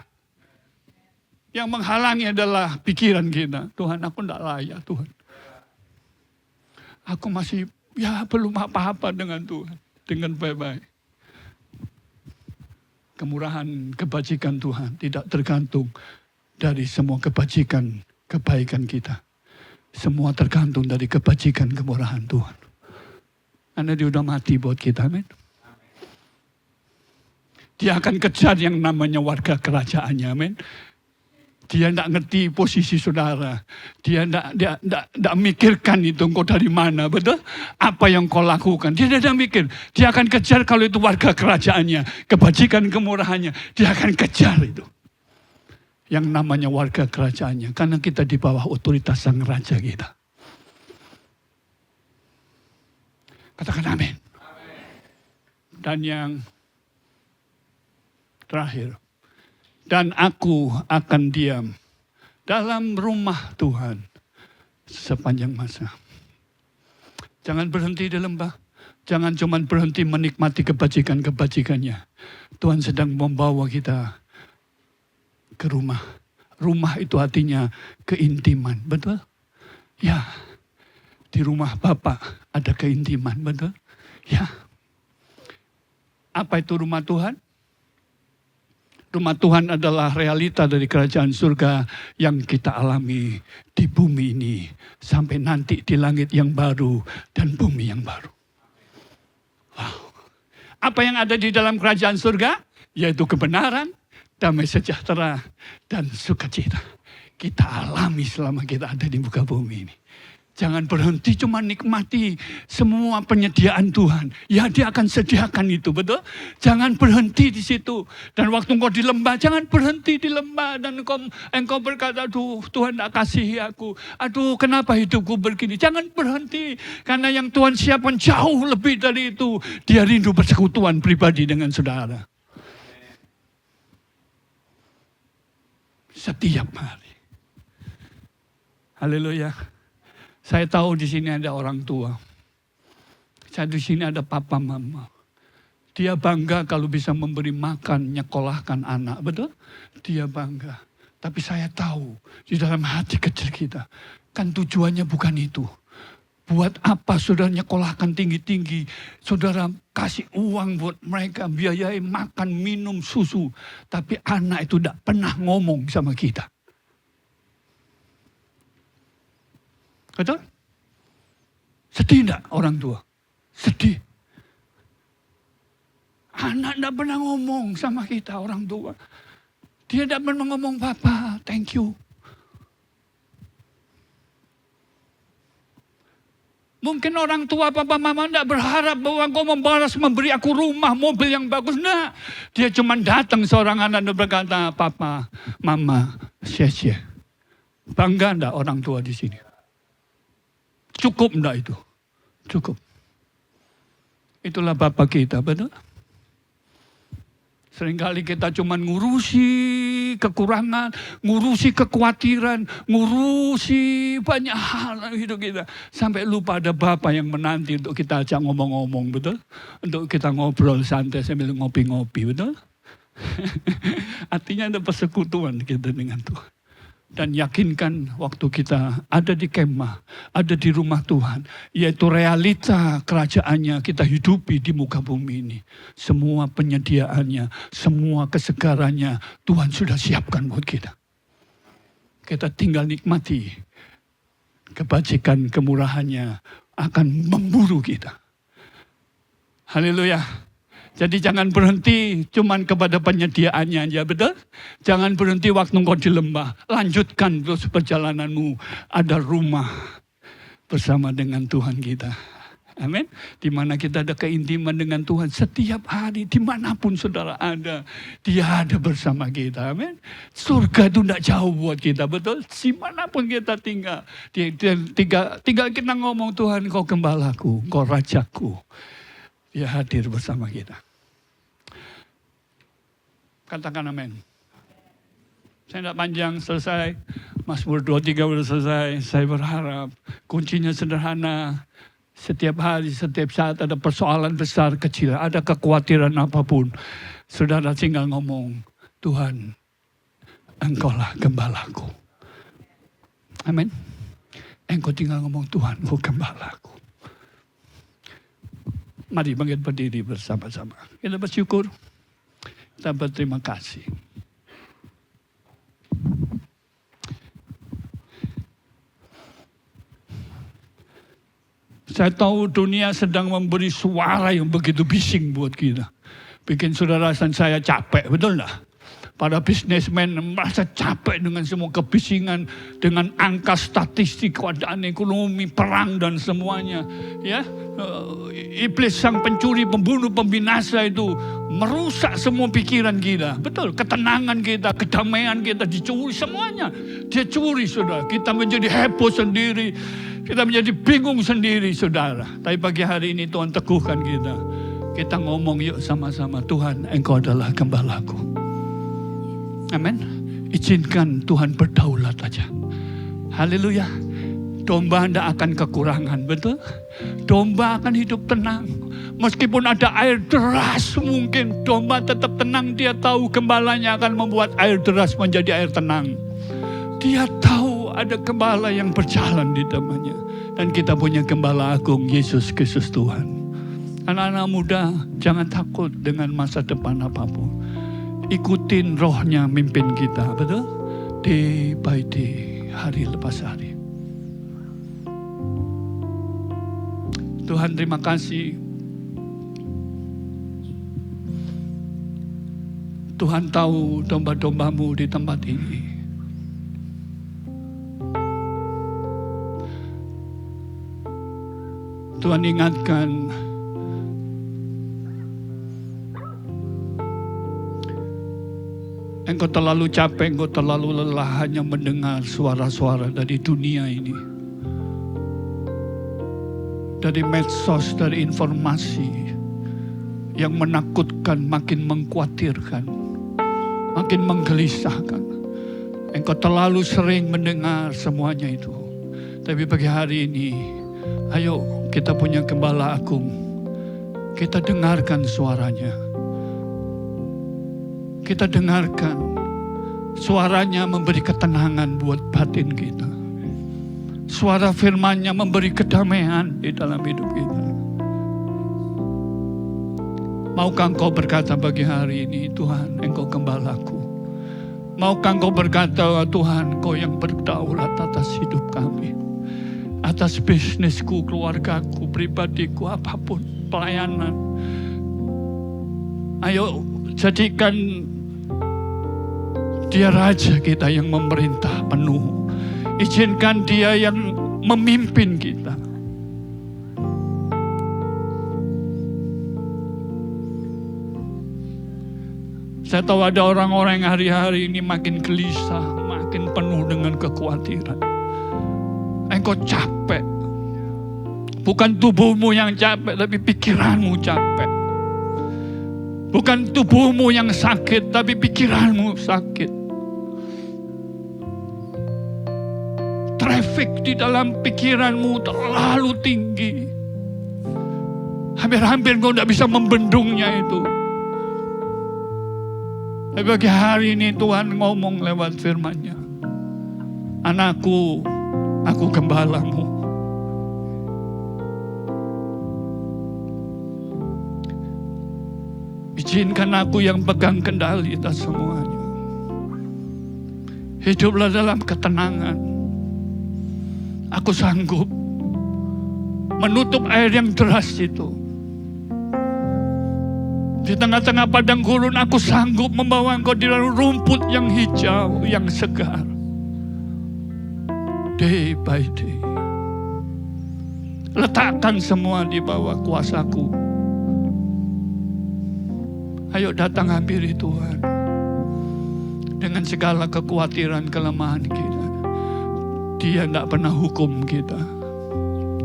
Yang menghalangi adalah pikiran kita. Tuhan, aku tidak layak Tuhan. Aku masih belum apa-apa dengan Tuhan. Dengan baik-baik. Kemurahan, kebajikan Tuhan tidak tergantung dari semua kebajikan, kebaikan kita. Semua tergantung dari kebajikan, kemurahan Tuhan. Karena dia udah mati buat kita, amin. Dia akan kejar yang namanya warga kerajaannya, amin. Dia tidak ngerti posisi saudara. Dia tidak mikirkan itu engkau dari mana, betul? Apa yang kau lakukan. Dia tidak mikir. Dia akan kejar kalau itu warga kerajaannya. Kebajikan, kemurahannya. Dia akan kejar itu. Yang namanya warga kerajaannya. Karena kita di bawah otoritas sang raja kita. Katakan amin. Dan yang terakhir. Dan aku akan diam dalam rumah Tuhan sepanjang masa. Jangan berhenti di lembah. Jangan cuma berhenti menikmati kebajikan-kebajikannya. Tuhan sedang membawa kita ke rumah. Rumah itu artinya keintiman, betul? Ya, di rumah Bapa ada keintiman, betul? Ya. Apa itu rumah Tuhan? Rumah Tuhan adalah realita dari kerajaan surga yang kita alami di bumi ini. Sampai nanti di langit yang baru dan bumi yang baru. Wow. Apa yang ada di dalam kerajaan surga? Yaitu kebenaran, damai sejahtera, dan sukacita. Kita alami selama kita ada di muka bumi ini. Jangan berhenti cuma nikmati semua penyediaan Tuhan. Ya, dia akan sediakan itu, betul? Jangan berhenti di situ. Dan waktu engkau di lembah, jangan berhenti di lembah. Dan engkau berkata, aduh Tuhan tak kasihi aku. Aduh kenapa hidupku begini. Jangan berhenti. Karena yang Tuhan siapkan jauh lebih dari itu. Dia rindu persekutuan pribadi dengan saudara. Setiap hari. Haleluya. Saya tahu di sini ada orang tua. Saya di sini ada papa mama. Dia bangga kalau bisa memberi makan, nyekolahkan anak, betul? Dia bangga. Tapi saya tahu di dalam hati kecil kita, kan tujuannya bukan itu. Buat apa saudara nyekolahkan tinggi-tinggi, saudara kasih uang buat mereka, biayai makan, minum, susu. Tapi anak itu tidak pernah ngomong sama kita. Betul? Sedih enggak orang tua? Sedih. Anak enggak pernah ngomong sama kita orang tua. Dia enggak pernah ngomong, Papa, thank you. Mungkin orang tua papa mama enggak berharap bahwa engkau membalas memberi aku rumah, mobil yang bagus. Enggak. Dia cuma datang seorang anak dan berkata, Papa, Mama, sia-sia. Bangga enggak orang tua di sini? Cukup enggak itu? Cukup. Itulah Bapa kita, betul? Seringkali kita cuma ngurusi kekurangan, ngurusi kekhawatiran, ngurusi banyak hal hidup kita. Sampai lupa ada Bapa yang menanti untuk kita ajak ngomong-ngomong, betul? Untuk kita ngobrol santai sambil ngopi-ngopi, betul? Artinya ada persekutuan kita dengan Tuhan. Dan yakinkan waktu kita ada di kemah, ada di rumah Tuhan. Yaitu realita kerajaannya kita hidupi di muka bumi ini. Semua penyediaannya, semua kesegarannya Tuhan sudah siapkan buat kita. Kita tinggal nikmati kebajikan, kemurahannya, akan memburu kita. Haleluya. Jadi jangan berhenti cuman kepada penyediaannya aja, betul? Jangan berhenti waktu engkau di lembah. Lanjutkan terus perjalananmu. Ada rumah bersama dengan Tuhan kita. Amin. Di mana kita ada keintiman dengan Tuhan setiap hari, dimanapun saudara ada, Dia ada bersama kita. Amin. Surga itu tidak jauh buat kita, betul? Dimanapun kita tinggal, tinggal kita ngomong, Tuhan, Kau gembalaku, Kau rajaku. Dia hadir bersama kita. Katakan amin. Saya tidak panjang, selesai. Mazmur 23 sudah selesai. Saya berharap kuncinya sederhana. Setiap hari, setiap saat ada persoalan besar, kecil, ada kekhawatiran apapun. Saudara tinggal ngomong, Tuhan, Engkaulah gembalaku. Amin. Engkau tinggal ngomong, Tuhan, Engkau gembalaku. Mari bangkit berdiri bersama-sama. Kita bersyukur. Kita berterima kasih. Saya tahu dunia sedang memberi suara yang begitu bising buat kita. Bikin saudara dan saya capek, betul enggak? Para bisnismen merasa capek dengan semua kebisingan, dengan angka statistik, keadaan ekonomi, perang dan semuanya. Ya, iblis sang pencuri, pembunuh, pembinasa itu merusak semua pikiran kita. Betul, ketenangan kita, kedamaian kita dicuri semuanya. Dia curi, saudara. Kita menjadi heboh sendiri, kita menjadi bingung sendiri, saudara. Tapi pagi hari ini Tuhan teguhkan kita. Kita ngomong yuk sama-sama, Tuhan, Engkau adalah gembalaku. Amin. Izinkan Tuhan berdaulat aja. Haleluya. Domba tidak akan kekurangan, betul? Domba akan hidup tenang. Meskipun ada air deras mungkin, domba tetap tenang. Dia tahu gembalanya akan membuat air deras menjadi air tenang. Dia tahu ada gembala yang berjalan di temannya. Dan kita punya gembala agung, Yesus Kristus Tuhan. Anak-anak muda, jangan takut dengan masa depan apapun. Ikutin rohnya mimpin kita, betul? Day by day, hari lepas hari. Tuhan terima kasih. Tuhan tahu domba-dombamu di tempat ini. Tuhan ingatkan, engkau terlalu capek, engkau terlalu lelah hanya mendengar suara-suara dari dunia ini. Dari medsos, dari informasi yang menakutkan, makin mengkhawatirkan, makin menggelisahkan. Engkau terlalu sering mendengar semuanya itu. Tapi pagi hari ini, ayo kita punya gembala agung. Kita dengarkan suaranya. Kita dengarkan suaranya memberi ketenangan buat batin kita. Suara firman-Nya memberi kedamaian di dalam hidup kita. Maukah engkau berkata pagi hari ini, Tuhan, Engkau gembalaku. Maukah engkau berkata, Tuhan, Engkau yang berdaulat atas hidup kami. Atas bisnisku, keluargaku, pribadiku, apapun, pelayanan. Ayo jadikan Dia Raja kita yang memerintah penuh. Izinkan Dia yang memimpin kita. Saya tahu ada orang-orang yang hari-hari ini makin gelisah, makin penuh dengan kekhawatiran. Engkau capek. Bukan tubuhmu yang capek, tapi pikiranmu capek. Bukan tubuhmu yang sakit, tapi pikiranmu sakit. Traffic di dalam pikiranmu terlalu tinggi. Hampir-hampir kau tidak bisa membendungnya itu. Tapi bagi hari ini Tuhan ngomong lewat firman-Nya. Anakku, aku gembalamu. Izinkan aku yang pegang kendali atas semuanya. Hiduplah dalam ketenangan. Aku sanggup menutup air yang deras itu. Di tengah-tengah padang gurun aku sanggup membawa engkau di dalam rumput yang hijau, yang segar. Day by day. Letakkan semua di bawah kuasaku. Ayo datang hampiri Tuhan. Dengan segala kekhawatiran, kelemahan kita. Dia tidak pernah hukum kita.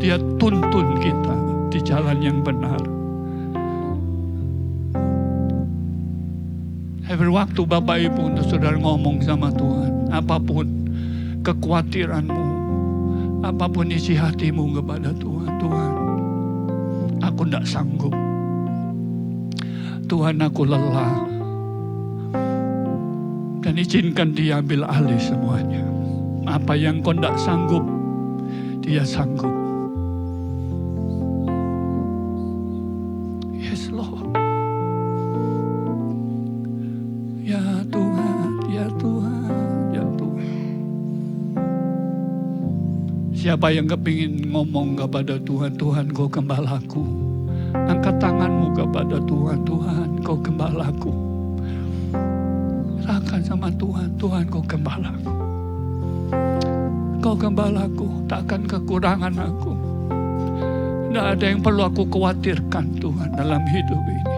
Dia tuntun kita di jalan yang benar. Waktu Bapak Ibu untuk saudara ngomong sama Tuhan, apapun kekhawatiranmu, apapun isi hatimu kepada Tuhan, Tuhan, aku tidak sanggup. Tuhan, aku lelah. Dan izinkan Dia ambil alih semuanya. Apa yang kau tidak sanggup, Dia sanggup. Yes, Lord. Ya Tuhan, ya Tuhan, ya Tuhan. Siapa yang kepingin ngomong kepada Tuhan, Tuhan kau gembalaku. Angkat tanganmu kepada Tuhan, Tuhan kau gembalaku. Serahkan sama Tuhan, Tuhan kau gembalaku. Kau gembalaku, takkan kekurangan aku. Tidak ada yang perlu aku khawatirkan Tuhan dalam hidup ini.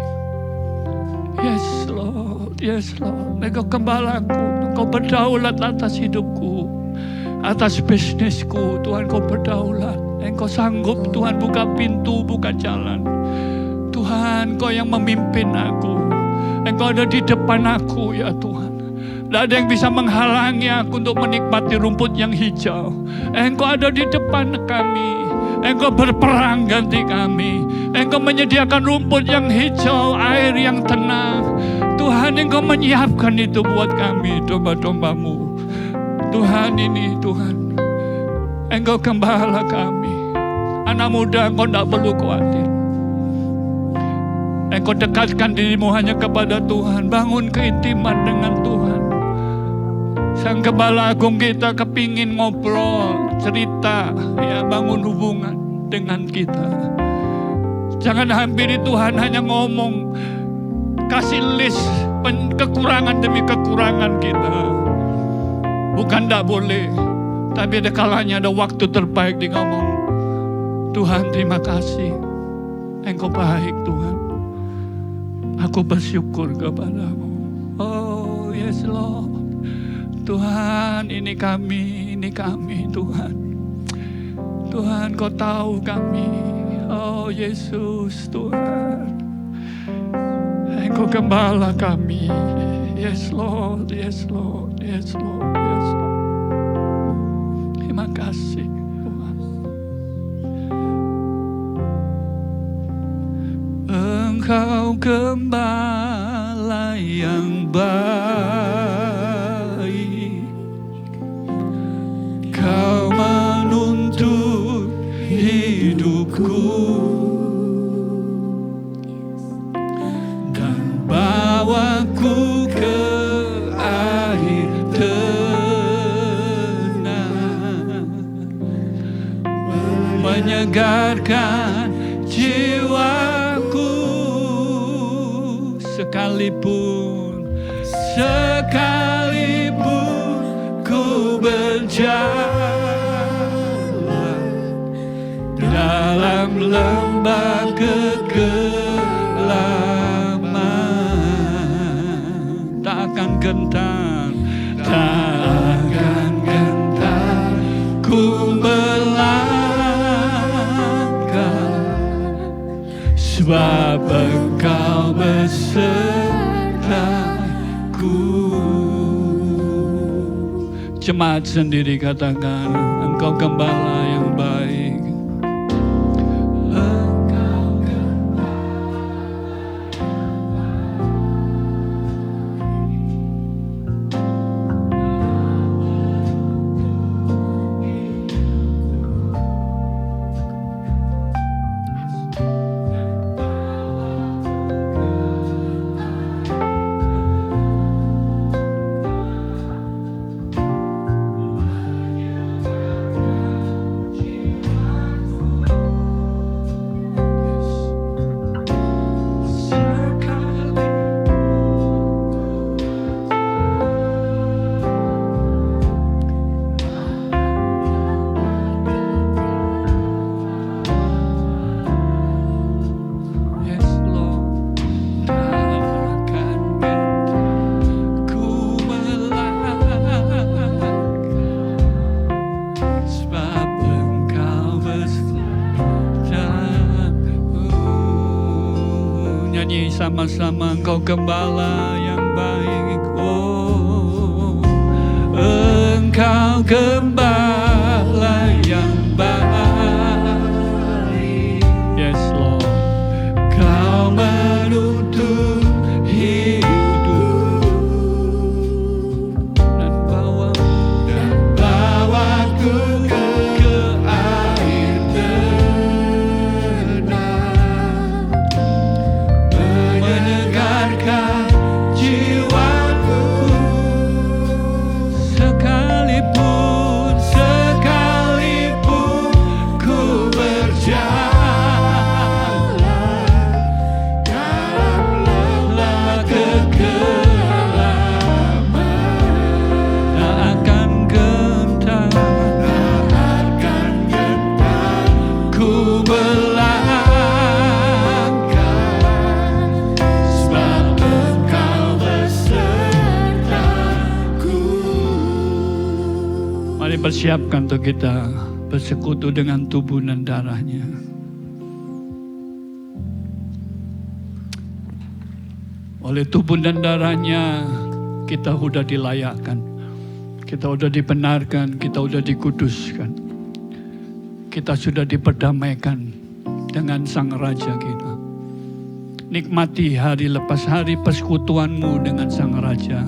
Yes Lord, yes Lord. Engkau gembalaku, Engkau berdaulat atas hidupku, atas bisnisku. Tuhan kau berdaulat. Engkau sanggup Tuhan buka pintu, buka jalan. Tuhan kau yang memimpin aku. Engkau ada di depan aku ya Tuhan. Tidak ada yang bisa menghalangi aku untuk menikmati rumput yang hijau. Engkau ada di depan kami. Engkau berperang ganti kami. Engkau menyediakan rumput yang hijau, air yang tenang. Tuhan, Engkau menyiapkan itu buat kami, domba-dombamu. Tuhan ini, Tuhan. Engkau gembala kami. Anak muda, Engkau tidak perlu khawatir. Engkau dekatkan dirimu hanya kepada Tuhan. Bangun keintiman dengan Tuhan. Sang Gembala Agung kita kepingin ngobrol, cerita, ya bangun hubungan dengan kita. Jangan hampiri Tuhan hanya ngomong, kasih list kekurangan demi kekurangan kita. Bukan tidak boleh, tapi ada kalanya ada waktu terbaik di ngomong. Tuhan terima kasih, Engkau baik Tuhan. Aku bersyukur kepadamu. Oh yes Lord. Tuhan ini kami Tuhan. Tuhan kau tahu kami. Oh Yesus Tuhan. Engkau gembala kami. Yes Lord, yes Lord, yes Lord, yes Lord. Terima kasih Tuhan. Engkau gembala yang baik. Kau menuntun hidupku dan bawaku ke air tenang, menyegarkan jiwaku sekalipun ku berjalan dalam lembah kegelapan, tak akan gentar ku melangkah, sebab Engkau besertaku. Jemaat sendiri katakan, Engkau gembala yang baik. Engkau nyanyi sama-sama, Engkau gembala yang baik. Oh, Engkau gembala yang baik. Yes Lord. Kau menuntun hidup dan bawaku ke air tenang, menyegarkan jiwaku sekalipun ku berjalan dalam lelah kegelapan. Tak akan gentar ku melangkah, sebab Engkau besertaku. Mari persiapkan untuk kita bersekutu dengan tubuh dan darahnya. Oleh tubuh dan darahnya kita sudah dilayakkan, kita sudah dibenarkan, kita sudah dikuduskan, kita sudah diperdamaikan dengan Sang Raja kita. Nikmati hari lepas hari persekutuanmu dengan Sang Raja.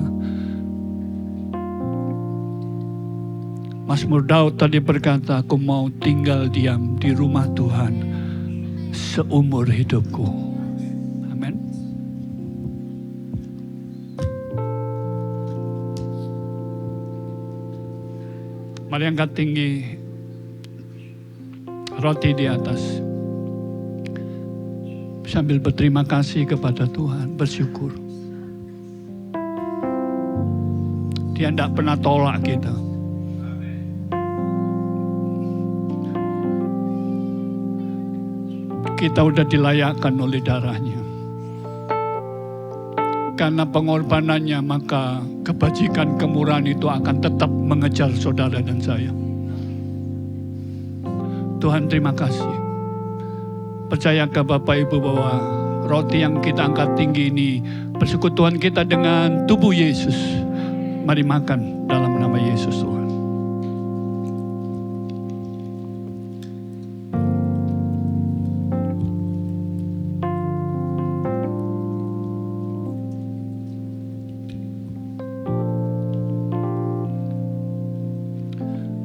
Mazmur Daud tadi berkata, aku mau tinggal diam di rumah Tuhan seumur hidupku. Amin. Mari angkat tinggi roti di atas, sambil berterima kasih kepada Tuhan, bersyukur. Dia tidak pernah tolak kita. Kita sudah dilayakkan oleh darahnya. Karena pengorbanannya, maka kebajikan kemurahan itu akan tetap mengejar saudara dan saya. Tuhan terima kasih. Percayakah Bapak Ibu bahwa roti yang kita angkat tinggi ini persekutuan kita dengan tubuh Yesus. Mari makan dalam nama Yesus Tuhan.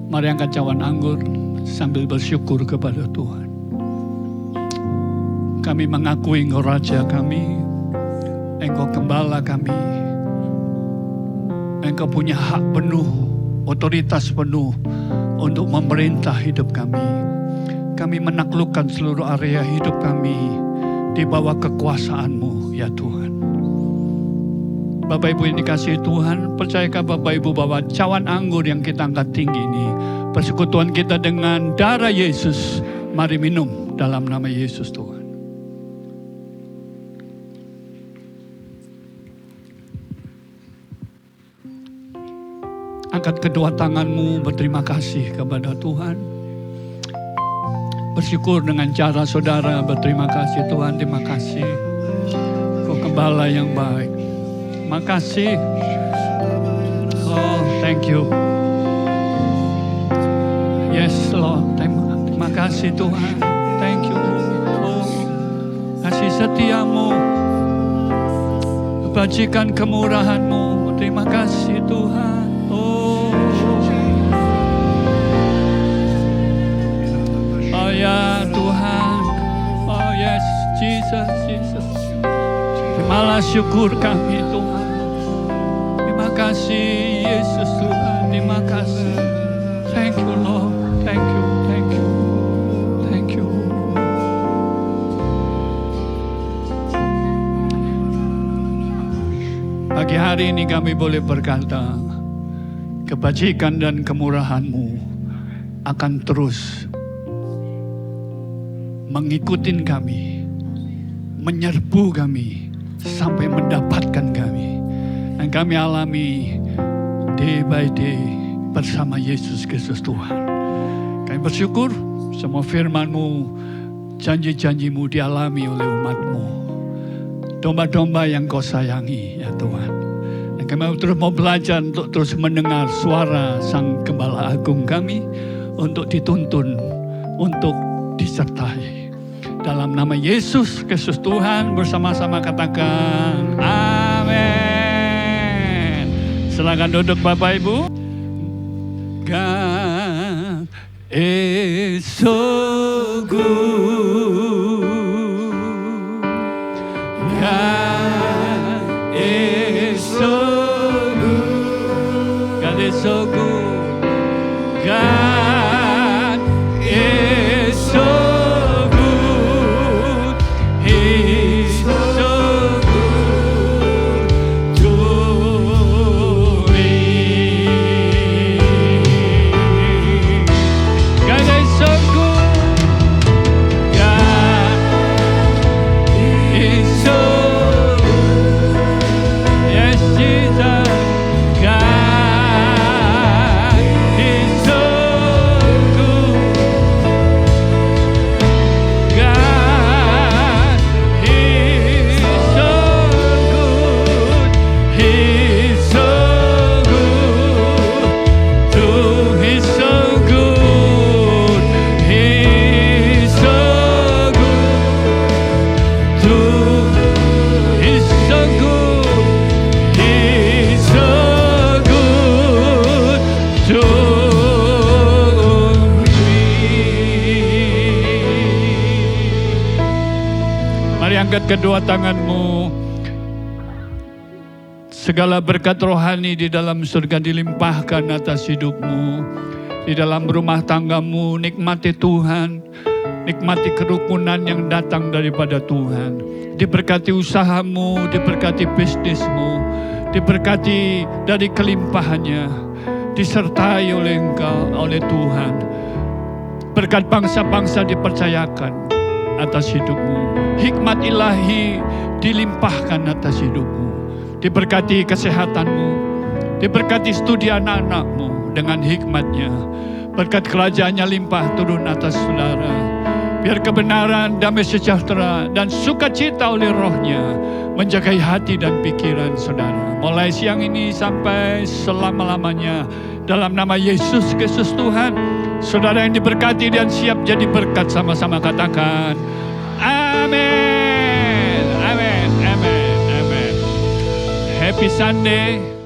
Mari angkat cawan anggur sambil bersyukur kepada Tuhan. Kami mengakui Engkau Raja kami, Engkau Gembala kami, Engkau punya hak penuh, otoritas penuh untuk memerintah hidup kami. Kami menaklukkan seluruh area hidup kami di bawah kekuasaan-Mu, ya Tuhan. Bapak Ibu yang dikasihi Tuhan, percayakah Bapak Ibu bahwa cawan anggur yang kita angkat tinggi ini, persekutuan kita dengan darah Yesus. Mari minum dalam nama Yesus Tuhan. Angkat kedua tanganmu, berterima kasih kepada Tuhan. Bersyukur dengan cara saudara, berterima kasih Tuhan, terima kasih. Kau Gembala yang baik. Makasih. Oh, thank you. Yes, Lord. Terima kasih Tuhan. Thank you. Oh, kasih setiamu, kebajikan kemurahan-Mu. Terima kasih Tuhan. Oh, oh ya Tuhan. Oh yes, Jesus, Jesus. Terimalah syukur kami Tuhan. Terima kasih Yesus Tuhan. Terima kasih. Thank you Lord. Thank you. Thank you. Thank you. Pagi hari ini kami boleh berkata, kebajikan dan kemurahan-Mu akan terus mengikuti kami, menyerbu kami, sampai mendapatkan kami. Dan kami alami day by day bersama Yesus Kristus Tuhan. Kami bersyukur semua firman-Mu, janji-janji-Mu dialami oleh umat-Mu. domba-domba yang kau sayangi ya Tuhan. Dan kami terus mau belajar untuk terus mendengar suara Sang Gembala Agung kami, untuk dituntun, untuk disertai. Dalam nama Yesus Kristus Tuhan, bersama-sama katakan amin. Silakan duduk Bapak Ibu. God is so good. God is so good. God is so good. God is so good. He's so good to me. God is so good. God is so good. Yes, Jesus. God is so good. God is so good. He's so good. He's so good. He's so good. He's so good. He's so good to me. Mari angkat kedua tanganmu. Segala berkat rohani di dalam surga dilimpahkan atas hidupmu. Di dalam rumah tanggamu, nikmati Tuhan. Nikmati kerukunan yang datang daripada Tuhan. Diberkati usahamu, diberkati bisnismu. Diberkati dari kelimpahannya. Disertai oleh Engkau, oleh Tuhan. Berkat bangsa-bangsa dipercayakan atas hidupmu. Hikmat ilahi dilimpahkan atas hidupmu. Diberkati kesehatanmu. Diberkati studi anak-anakmu dengan hikmatnya. Berkat kerajaannya limpah turun atas saudara. Biar kebenaran, damai sejahtera, dan sukacita oleh rohnya menjagai hati dan pikiran saudara. Mulai siang ini sampai selama-lamanya. Dalam nama Yesus Kristus Tuhan. Saudara yang diberkati dan siap jadi berkat, sama-sama katakan amin. Amin. Amin. Amin. Happy Sunday.